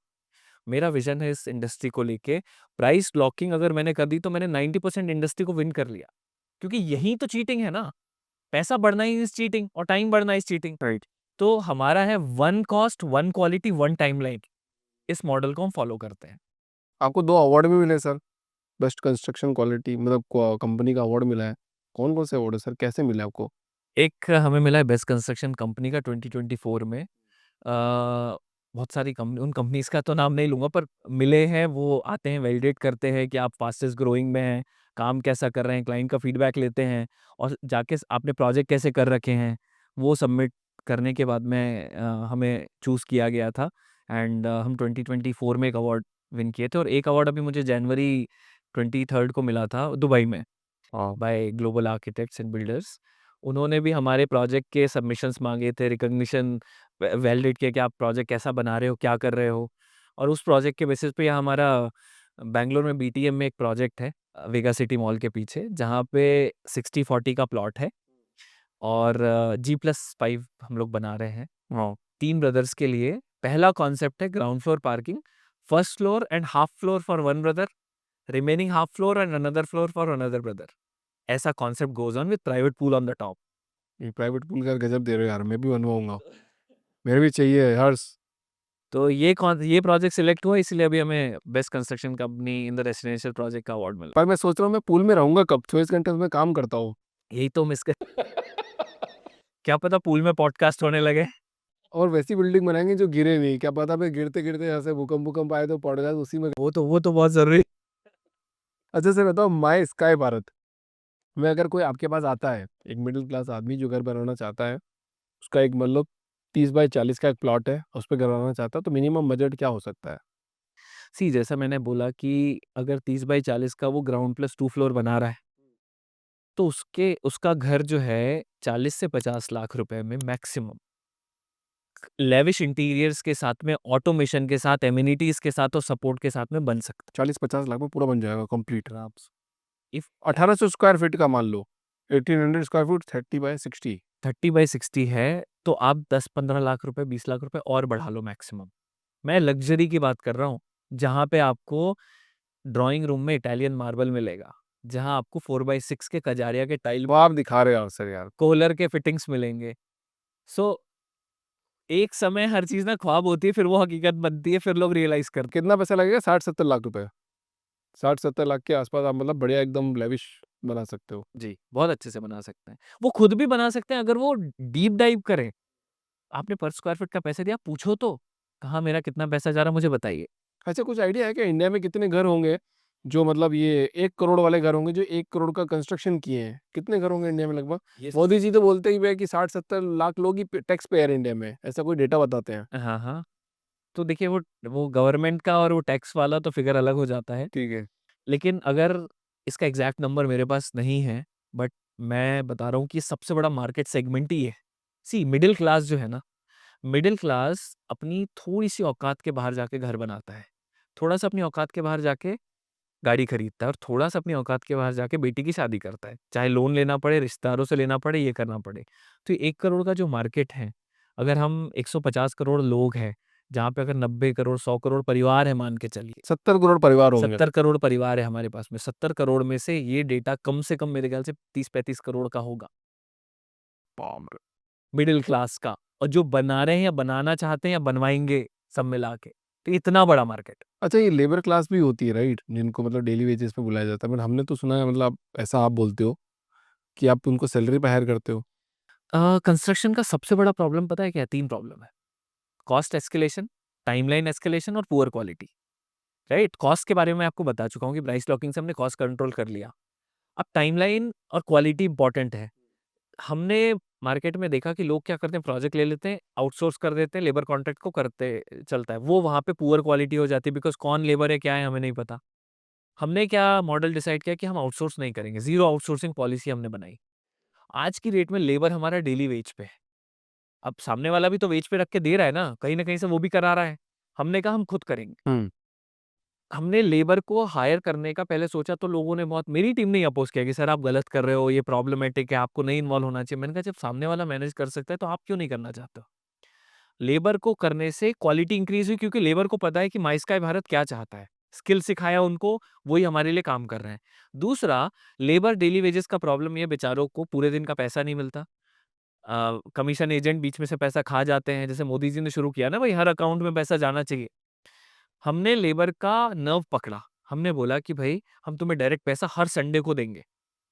मेरा विजन है इस इंडस्ट्री को लेके, प्राइस लॉकिंग अगर मैंने कर दी तो मैंने 90% इंडस्ट्री को विन कर लिया। क्योंकि यही तो चीटिंग है ना, पैसा बढ़ना ही इज चीटिंग और टाइम बढ़ना इज चीटिंग। राइट। तो हमारा है one cost, one quality, one timeline. इस मॉडल को हम फॉलो करते हैं। आपको 2 अवार्ड भी मिले सर, बेस्ट कंस्ट्रक्शन क्वालिटी, मतलब कंपनी का अवार्ड मिला है। कौन कौन से अवार्ड है सर, कैसे मिले आपको? एक हमें मिला है बेस्ट कंस्ट्रक्शन कंपनी का 2024 में। बहुत सारी कंपनी, उन कंपनीज का तो नाम नहीं लूँगा, पर मिले हैं। वो आते हैं, वैलिडेट करते हैं कि आप फास्टेस्ट ग्रोइंग में हैं, काम कैसा कर रहे हैं, क्लाइंट का फीडबैक लेते हैं और जाके आपने प्रोजेक्ट कैसे कर रखे हैं, वो सबमिट करने के बाद में हमें चूज़ किया गया था। एंड हम 2024 में एक अवार्ड विन किए थे, और एक अवार्ड अभी मुझे जनवरी 23 को मिला था दुबई में, हाँ। By global architects and builders. उन्होंने भी हमारे प्रोजेक्ट के सबमिशंस मांगे थे, रिकॉग्निशन वैलिडेट किया कि आप प्रोजेक्ट कैसा बना रहे हो, क्या कर रहे हो। और उस प्रोजेक्ट के बेसिस पे हमारा बैंगलोर में बीटीएम में एक प्रोजेक्ट है, वेगा सिटी मॉल के पीछे, जहाँ पे 60-40 का प्लॉट है और G+5 हम लोग बना रहे हैं। हाँ। 3 ब्रदर्स के लिए पहला कॉन्सेप्ट है ground floor parking, first floor and half floor for one brother, remaining half floor and another floor for another brother. ऐसा concept goes on with private pool on the top. ये private pool का गजब दे रहे हो यार, मैं भी बनवाऊंगा। मेरे भी चाहिए हर्ष। तो ये प्रोजेक्ट सिलेक्ट हुआ, इसलिए अभी हमें best construction company in the residential project का अवार्ड मिला। पर मैं सोच रहा हूँ मैं पूल में रहूंगा कब, 24 घंटे उसमें काम करता हूँ। यही तो मिस कर क्या पता पूल में पॉडकास्ट होने लगे। और वैसी बिल्डिंग बनाएंगे जो गिरे नहीं, क्या पता फिर गिरते गिरते जैसे भूकंप भूकंप आए तो पॉडकास्ट उसी में। वो तो बहुत ज़रूरी। अच्छा सर बताओ, माई स्काई भारत में अगर कोई आपके पास आता है, एक मिडिल क्लास आदमी जो घर बनाना चाहता है, उसका एक मतलब 30 बाय 40 का एक प्लॉट है, उस पर घर बनाना चाहता है, तो मिनिमम बजट क्या हो सकता है? सी, जैसा मैंने बोला कि अगर 30 बाई 40 का वो ग्राउंड प्लस 2 फ्लोर बना रहा है, तो उसका घर जो है 40 से 50 लाख रुपए में मैक्सिमम, लेविश इंटीरियर्स के साथ में, ऑटोमेशन के साथ, एमिनिटीज के साथ और सपोर्ट के साथ में बन सकता 40-50 लाख में पूरा बन जाएगा कंप्लीट? है आराम से। इफ 1800 स्क्वायर फीट का मान लो, 1800 स्क्वायर फीट, 30 बाय 60। 30/60 है, तो आप 10-15 लाख रुपए, 20 लाख रुपए और बढ़ा लो मैक्सिमम। मैं लग्जरी की बात कर रहा हूँ, जहाँ पे आपको ड्राइंग रूम में इटालियन मार्बल मिलेगा, जहाँ आपको 4/6 के कजारिया के टाइल, वो आप दिखा रहे हो सर यार। कोलर के फिटिंग्स मिलेंगे। सो एक समय हर चीज़ ना ख्वाब होती है, फिर वो हकीकत बनती है, फिर लोग रियलाइज़ करते कितना पैसा लगेगा? 60-70 लाख रुपए? 60-70 लाख के आसपास आप मतलब बढ़िया एकदम लेविश बना सकते हो। हैं। जी, बहुत अच्छे से बना सकते हैं। वो खुद भी बना सकते हैं अगर वो डीप डाइव करें। आपने पर स्क्वायर फीट का पैसा दिया, पूछो तो, कहाँ मेरा कितना पैसा जा रहा है मुझे बताइए। ऐसे कुछ आइडिया है कि इंडिया में कितने घर होंगे जो मतलब ये 1 करोड़ वाले घर होंगे, जो 1 करोड़ का कंस्ट्रक्शन किए हैं? कितने घर होंगे इंडिया में लगभग? ये मोदी जी तो बोलते ही है कि 60-70 लाख लोग ही टैक्स पेयर इंडिया में, ऐसा कोई डेटा बताते हैं। हाँ, हाँ। तो देखिए, वो गवर्नमेंट का और वो टैक्स वाला तो फिगर अलग हो जाता है। ठीक है। लेकिन अगर इसका एग्ज़ैक्ट नंबर मेरे पास नहीं है, बट मैं बता रहा हूँ कि सबसे बड़ा मार्केट सेगमेंट ही है। सी, मिडल क्लास जो है ना, मिडल क्लास अपनी थोड़ी-सी औकात के बाहर जाके घर बनाता है। थोड़ा-सा अपनी औकात के बाहर जाके गाड़ी खरीदता है और थोड़ा-सा अपनी औकात के बाहर जाके बेटी की शादी करता है। चाहे लोन लेना पड़े, रिश्तेदारों से लेना पड़े, ये करना पड़े। तो 1 करोड़ का जो मार्केट है, अगर हम 150 करोड़ लोग हैं, जहाँ पे अगर 90 करोड़, 100 करोड़ परिवार है मान के चलिए, 70 करोड़ परिवार होंगे। 70 करोड़ परिवार है हमारे पास में, 70 करोड़ में से ये डेटा कम से कम मेरे ख्याल से 30-35 करोड़ का होगा, बाप रे! मिडल क्लास का। और जो बना रहे हैं या बनाना चाहते हैं या बनवाएँगे, सब मिला के। तो इतना बड़ा मार्केट। अच्छा, ये लेबर क्लास भी होती है राइट? जिनको मतलब डेली वेजेस पे बुलाया जाता है, बट हमने तो सुना है, मतलब ऐसा आप बोलते हो कि आप उनको सैलरी पे हायर करते हो। कंस्ट्रक्शन का सबसे बड़ा प्रॉब्लम पता है क्या है? 3 प्रॉब्लम है। कॉस्ट एस्केलेशन, टाइमलाइन एस्केलेशन और पुअर क्वालिटी, राइट? कॉस्ट के बारे में आपको बता चुका हूँ कि प्राइस लॉकिंग से हमने कॉस्ट कंट्रोल कर लिया। अब टाइमलाइन और क्वालिटी इंपॉर्टेंट है। हमने मार्केट में देखा कि लोग क्या करते हैं, प्रोजेक्ट ले लेते हैं, आउटसोर्स कर देते हैं, लेबर कॉन्ट्रैक्ट को करते चलता है। वो वहाँ पे पुअर क्वालिटी हो जाती है, बिकॉज़ कौन लेबर है, क्या है, हमें नहीं पता। हमने क्या मॉडल डिसाइड किया कि हम आउटसोर्स नहीं करेंगे, ज़ीरो आउटसोर्सिंग पॉलिसी हमने बनाई। आज की डेट में लेबर हमारा डेली वेज पे है। अब सामने वाला भी तो वेज पे रख के दे रहा है ना, कहीं न कहीं से वो भी करा रहा है। हमने कहा हम खुद करेंगे। हुँ। हमने लेबर को हायर करने का पहले सोचा तो लोगों ने बहुत, मेरी टीम ने ही अपोज़ किया कि सर आप गलत कर रहे हो, ये प्रॉब्लमैटिक है, आपको नहीं इन्वॉल्व होना चाहिए। मैंने कहा जब सामने वाला मैनेज कर सकता है तो आप क्यों नहीं करना चाहते हो? लेबर को करने से क्वालिटी इंक्रीज़ हुई, क्योंकि लेबर को पता है कि माई स्काई भारत क्या चाहता है। स्किल सिखाया उनको, वही हमारे लिए काम कर रहे हैं। दूसरा, लेबर डेली वेजेस का प्रॉब्लम ये है, बेचारों को पूरे दिन का पैसा नहीं मिलता। कमीशन एजेंट बीच में से पैसा खा जाते हैं, जैसे मोदी जी ने शुरू किया ना भई हर अकाउंट में पैसा जाना चाहिए। हमने लेबर का नर्व पकड़ा। हमने बोला कि भई हम तुम्हें डायरेक्ट पैसा हर संडे को देंगे,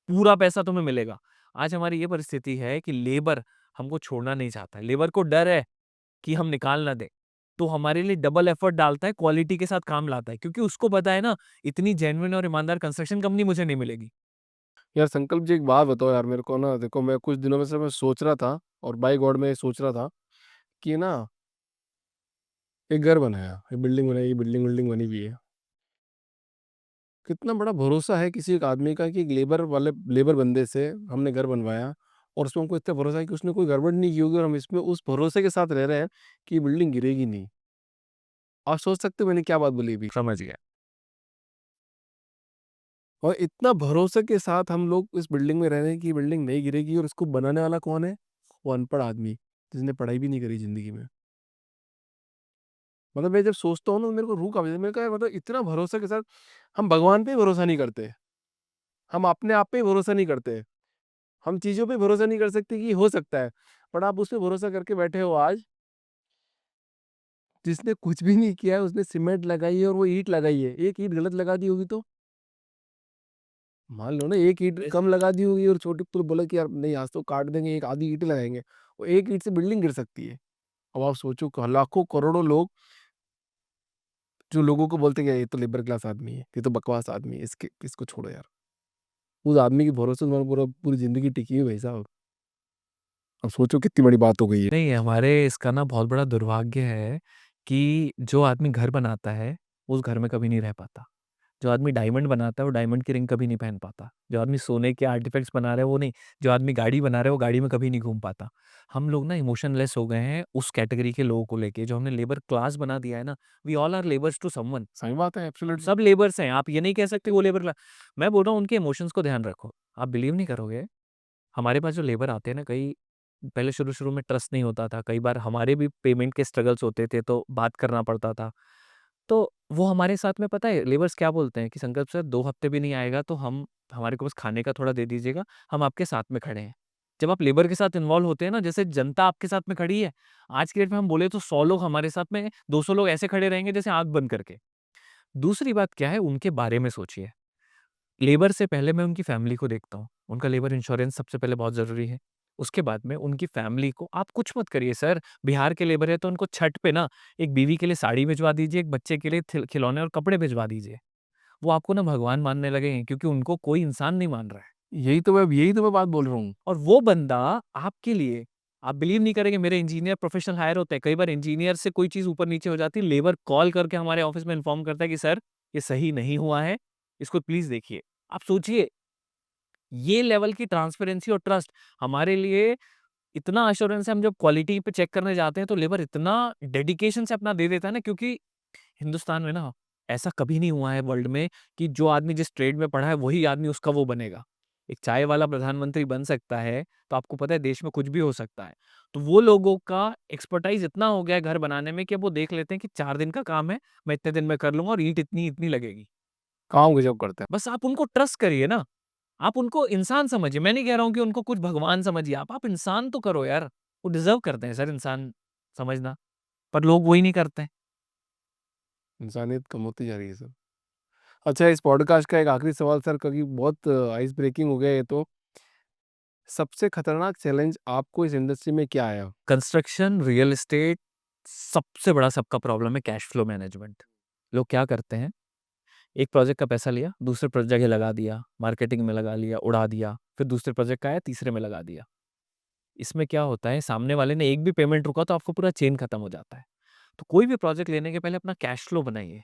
पूरा पैसा तुम्हें मिलेगा। आज हमारी ये परिस्थिति है कि लेबर हमको छोड़ना नहीं चाहता है। लेबर को डर है कि हम निकाल ना दें, तो हमारे लिए डबल एफर्ट डालता है, क्वालिटी के साथ काम लाता है, क्योंकि उसको पता है ना, इतनी जेन्युइन और ईमानदार कंस्ट्रक्शन कंपनी मुझे नहीं मिलेगी। यार संकल्प जी, एक बात बताओ यार मेरे को ना, देखो मैं कुछ दिनों में से मैं सोच रहा था और बाय गॉड मैं ये सोच रहा था कि ना एक घर बनाया, एक बिल्डिंग बनाई, ये बिल्डिंग बनी हुई है। कितना बड़ा भरोसा है किसी एक आदमी का कि एक लेबर बंदे से हमने घर बनवाया और उसमें हमको इतना भरोसा है कि उसने कोई गड़बड़ नहीं की होगी और हम इसमें उस भरोसे के साथ रह रहे हैं कि ये बिल्डिंग गिरेगी नहीं। आप सोच सकते हो मैंने क्या बात बोली अभी? समझ गया। और इतना भरोसे के साथ हम लोग इस बिल्डिंग में रह रहे हैं कि ये बिल्डिंग नहीं गिरेगी और इसको बनाने वाला कौन है? वो अनपढ़ आदमी, जिसने पढ़ाई भी नहीं करी ज़िंदगी में। मतलब मैं जब सोचता हूँ ना, मेरे को रूह काँप जाती है। मैंने कहा यार, मतलब इतना भरोसे के साथ हम भगवान पे ही भरोसा नहीं करते। हम अपने आप पे ही भरोसा नहीं करते। हम चीज़ों पे भरोसा नहीं कर सकते कि हो सकता है। बट आप उस पे भरोसा करके बैठे हो आज, जिसने कुछ भी नहीं किया है, उसने सीमेंट लगाई है और वो ईंट लगाई है। एक ईंट गलत लगा दी होगी तो? मान लो ना, एक ईंट कम लगा दी होगी और छोटी तो बोला कि यार नहीं, आज तो काट देंगे, एक आधी ईंट लगाएँगे। वो एक ईंट से बिल्डिंग गिर सकती है। अब आप सोचो क लाखों करोड़ों लोग जो लोगों को बोलते हैं कि ये तो लेबर क्लास आदमी है, ये तो बकवास आदमी है, इसको छोड़ो यार। उस आदमी के भरोसे तुम्हारा पूरी ज़िंदगी टिकी है भाई साहब। अब सोचो कितनी बड़ी बात हो गई है। नहीं, हमारे इसका ना बहुत बड़ा दुर्भाग्य है कि जो आदमी घर बनाता है, उस घर में कभी नहीं रह पाता। जो आदमी डायमंड बनाता है, वो डायमंड की रिंग कभी नहीं पहन पाता। जो आदमी सोने के आर्टिफैक्ट्स बना रहा है, वो नहीं। जो आदमी गाड़ी बना रहा है, वो गाड़ी में कभी नहीं घूम पाता। हम लोग ना इमोशनलेस हो गए हैं उस कैटेगरी के लोगों को लेके, जो हमने लेबर क्लास बना दिया है ना, we all are labours to someone. सही बात है, एब्सोल्युटली। सब लेबर्स हैं, आप ये नहीं कह सकते वो लेबर क्ला मैं बोल रहा हूँ उनके इमोशंस को ध्यान रखो। आप बिलीव नहीं करोगे, हमारे पास जो लेबर आते हैं ना, कई पहले शुरू-शुरू में ट्रस्ट नहीं होता था। कई बार हमारे भी पेमेंट के स्ट्रगल्स होते थे, तो बात करना पड़ता था। तो वो हमारे साथ में पता है लेबर्स क्या बोलते हैं कि संकल्प सर 2 हफ्ते भी नहीं आएगा तो हम हमारे को बस खाने का थोड़ा दे दीजिएगा, हम आपके साथ में खड़े हैं। जब आप लेबर के साथ इन्वॉल्व होते हैं ना, जैसे जनता आपके साथ में खड़ी है, आज की डेट में हम बोले तो 100 लोग हमारे साथ में, 200 लोग ऐसे खड़े रहेंगे जैसे आँख बंद करके। दूसरी बात क्या है, उनके बारे में सोचिए। लेबर से पहले मैं उनकी फैमिली को देखता हूँ। उनका लेबर इंश्योरेंस सबसे पहले बहुत ज़रूरी है। उसके बाद में उनकी फैमिली को आप कुछ मत करिए सर, बिहार के लेबर है तो उनको छठ पे ना एक बीवी के लिए साड़ी भिजवा दीजिए, एक बच्चे के लिए खिलौने और कपड़े भिजवा दीजिए। वो आपको ना भगवान मानने लगेंगे, क्योंकि उनको कोई इंसान नहीं मान रहा है। यही तो मैं बात बोल रहा हूँ। और वो बंदा आपके लिए, आप बिलीव नहीं करेंगे, मेरे इंजीनियर प्रोफेशनल हायर होते हैं। कई बार इंजीनियर से कोई चीज़ ऊपर-नीचे हो जाती है, लेबर कॉल करके हमारे ऑफ़िस में इन्फॉर्म करता है कि सर ये सही नहीं हुआ है, इसको प्लीज़ देखिए। आप सोचिए, ये लेवल की ट्रांसपेरेंसी और ट्रस्ट हमारे लिए इतना एश्योरेंस है। हम जब क्वालिटी पे चेक करने जाते हैं तो लेबर इतना डेडिकेशन से अपना दे देता है ना, क्योंकि हिंदुस्तान में ना ऐसा कभी नहीं हुआ है वर्ल्ड में कि जो आदमी जिस ट्रेड में पढ़ा है वही आदमी उसका वो बनेगा। एक चाय वाला प्रधानमंत्री बन सकता है, तो आपको पता है देश में कुछ भी हो सकता है। तो वो लोगों का एक्सपर्टाइज़ इतना हो गया है घर बनाने में कि अब वो देख लेते हैं कि 4 दिन का काम है, मैं इतने दिन में कर लूँगा और ईंट इतनी-इतनी लगेगी। काम गज़ब करते हैं। बस आप उनको ट्रस्ट करिए ना। आप उनको इंसान समझिए, मैं नहीं कह रहा हूँ कि उनको कुछ भगवान समझिए आप इंसान तो करो यार। वो डिज़र्व करते हैं सर इंसान समझना, पर लोग वही नहीं करते हैं। इंसानियत कम होती जा रही है सर। अच्छा, इस पॉडकास्ट का एक आखिरी सवाल सर, क्योंकि बहुत आइस ब्रेकिंग हो गया ये तो। सबसे खतरनाक चैलेंज आपको इस इंडस्ट्री में क्या आया? कंस्ट्रक्शन, रियल एस्टेट, सबसे बड़ा सबका प्रॉब्लम है कैश फ्लो मैनेजमेंट। लोग क्या करते हैं, एक प्रोजेक्ट का पैसा लिया, दूसरे जगह लगा दिया, मार्केटिंग में लगा लिया, उड़ा दिया, फिर दूसरे प्रोजेक्ट का आया, तीसरे में लगा दिया। इसमें क्या होता है, सामने वाले ने एक भी पेमेंट रुका तो आपको पूरा चेन खत्म हो जाता है। तो कोई भी प्रोजेक्ट लेने के पहले अपना कैश फ्लो बनाइए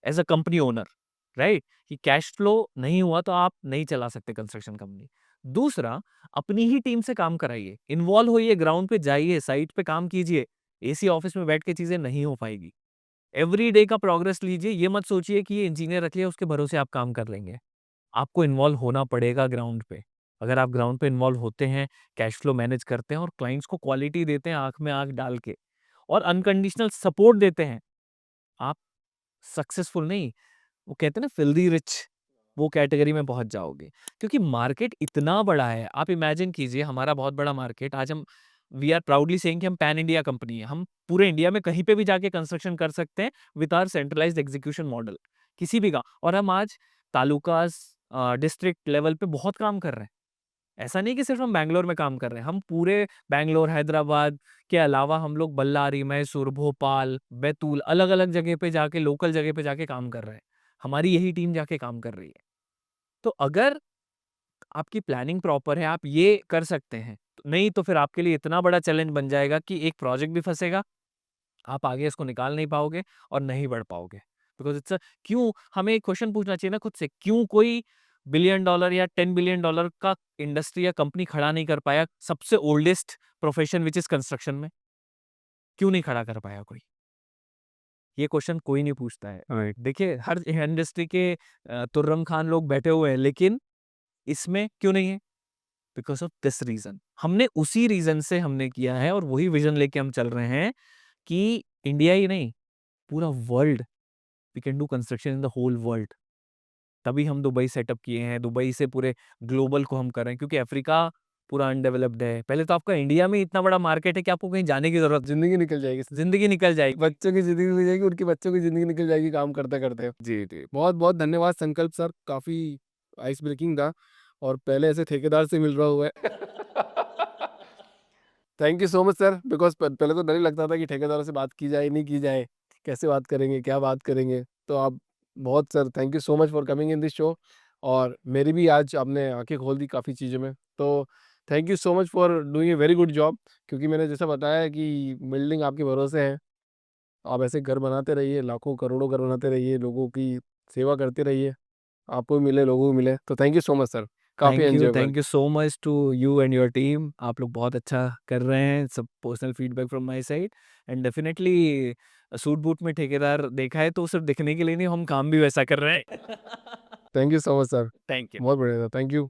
as a company owner, right? कि कैश फ्लो नहीं हुआ तो आप नहीं चला सकते कंस्ट्रक्शन कंपनी। दूसरा, अपनी ही टीम से काम कराइए, इन्वॉल्व होइए, ग्राउंड पे जाइए, साइट पे काम कीजिए। एसी ऑफिस में बैठ के चीजें नहीं हो पाएगी। एवरी डे का प्रोग्रेस लीजिए, ये मत सोचिए कि ये इंजीनियर रख लिया उसके भरोसे आप काम कर लेंगे। आपको इन्वॉल्व होना पड़ेगा ग्राउंड पे। अगर आप ग्राउंड पे इन्वॉल्व होते हैं, कैश फ्लो मैनेज करते हैं और क्लाइंट्स को क्वालिटी देते हैं आँख में आँख डाल के और अनकंडीशनल सपोर्ट देते हैं, आप सक्सेसफुल नहीं, वो कहते हैं ना फिल्दी रिच, वो कैटेगरी में पहुँच जाओगे। क्योंकि मार्केट इतना बड़ा है, आप इमेजिन कीजिए हमारा बहुत बड़ा मार्केट, आज हम वी आर प्राउडली सेइंग कि हम पैन इंडिया कंपनी है। हम पूरे इंडिया में कहीं पे भी जाके कंस्ट्रक्शन कर सकते हैं with our centralised execution model, किसी भी गाँव, और हम आज तालुकाज़ डिस्ट्रिक्ट लेवल पे बहुत काम कर रहे हैं। ऐसा नहीं कि सिर्फ हम बैंगलोर में काम कर रहे हैं, हम पूरे बैंगलोर, हैदराबाद के अलावा हम लोग बल्लारी, मैसूर, भोपाल, बैतूल, अलग-अलग जगह पे जाके, लोकल जगह पे जाके काम कर रहे हैं। हमारी यही टीम जाके काम कर रही है। तो अगर आपकी प्लानिंग प्रॉपर है, आप ये कर सकते हैं, नहीं तो फिर आपके लिए इतना बड़ा चैलेंज बन जाएगा कि एक प्रोजेक्ट भी फँसेगा, आप आगे इसको निकाल नहीं पाओगे और नहीं बढ़ पाओगे। बिकॉज़ इट्स अ क्यों हमें एक क्वेश्चन पूछना चाहिए ना खुद से, क्यों कोई बिलियन डॉलर या 10 बिलियन डॉलर का इंडस्ट्री या कंपनी खड़ा नहीं कर पाया सबसे oldest profession which is construction में? क्यों नहीं खड़ा कर पाया कोई? ये क्वेश्चन कोई नहीं पूछता है। राइट। देखिए हर इंडस्ट्री के तुर्रम खान लोग बैठे हुए हैं, लेकिन इसमें क्यों नहीं है? Because of this reason. हमने उसी रीज़न से हमने किया है और वही विज़न लेके हम चल रहे हैं कि इंडिया ही नहीं, पूरा world, we can do construction in the whole world. तभी हम दुबई सेटअप किए हैं, दुबई से पूरे ग्लोबल को हम कर रहे हैं क्योंकि अफ्रीका पूरा अनडेवलप्ड है। पहले तो आपका इंडिया में इतना बड़ा मार्केट है कि आपको कहीं जाने की ज़रूरत, ज़िंदगी निकल जाएगी। ज़िंदगी निकल जाएगी। बच्चों की ज़िंदगी निकल जाएगी, उनके बच्चों की ज़िंदगी निकल जाएगी काम करते-करते। जी, जी। बहुत-बहुत धन्यवाद संकल्प सर, काफ़ी आइस ब्रेकिंग था और पहले ऐसे ठेकेदार से मिल रहा हुआ है। Thank you so much sir, because पहले तो डर ही लगता था कि ठेकेदारों से बात की जाए, नहीं की जाए, कैसे बात करेंगे, क्या बात करेंगे? तो आप बहुत sir thank you so much for coming in this show और मेरी भी आज आपने आँखें खोल दी काफ़ी चीज़ों में। तो thank you so much for doing a very good job क्योंकि मैंने जैसा बताया कि बिल्डिंग आपके भरोसे है। आप ऐसे घर बनाते रहिए, लाखों करोड़ों घर बनाते रहिए, लोगों की सेवा करते रहिए, आपको भी मिले, लोगों को मिले। तो thank you so much sir, काफ़ी enjoyable. Thank you so much to you and your team. आप लोग बहुत अच्छा कर रहे हैं। सब personal feedback from my side and definitely suit boot में ठेकेदार देखा है तो सिर्फ दिखने के लिए नहीं, हम काम भी वैसा कर रहे हैं। Thank you so much sir, thank you. बहुत बढ़िया था, थैंक यू।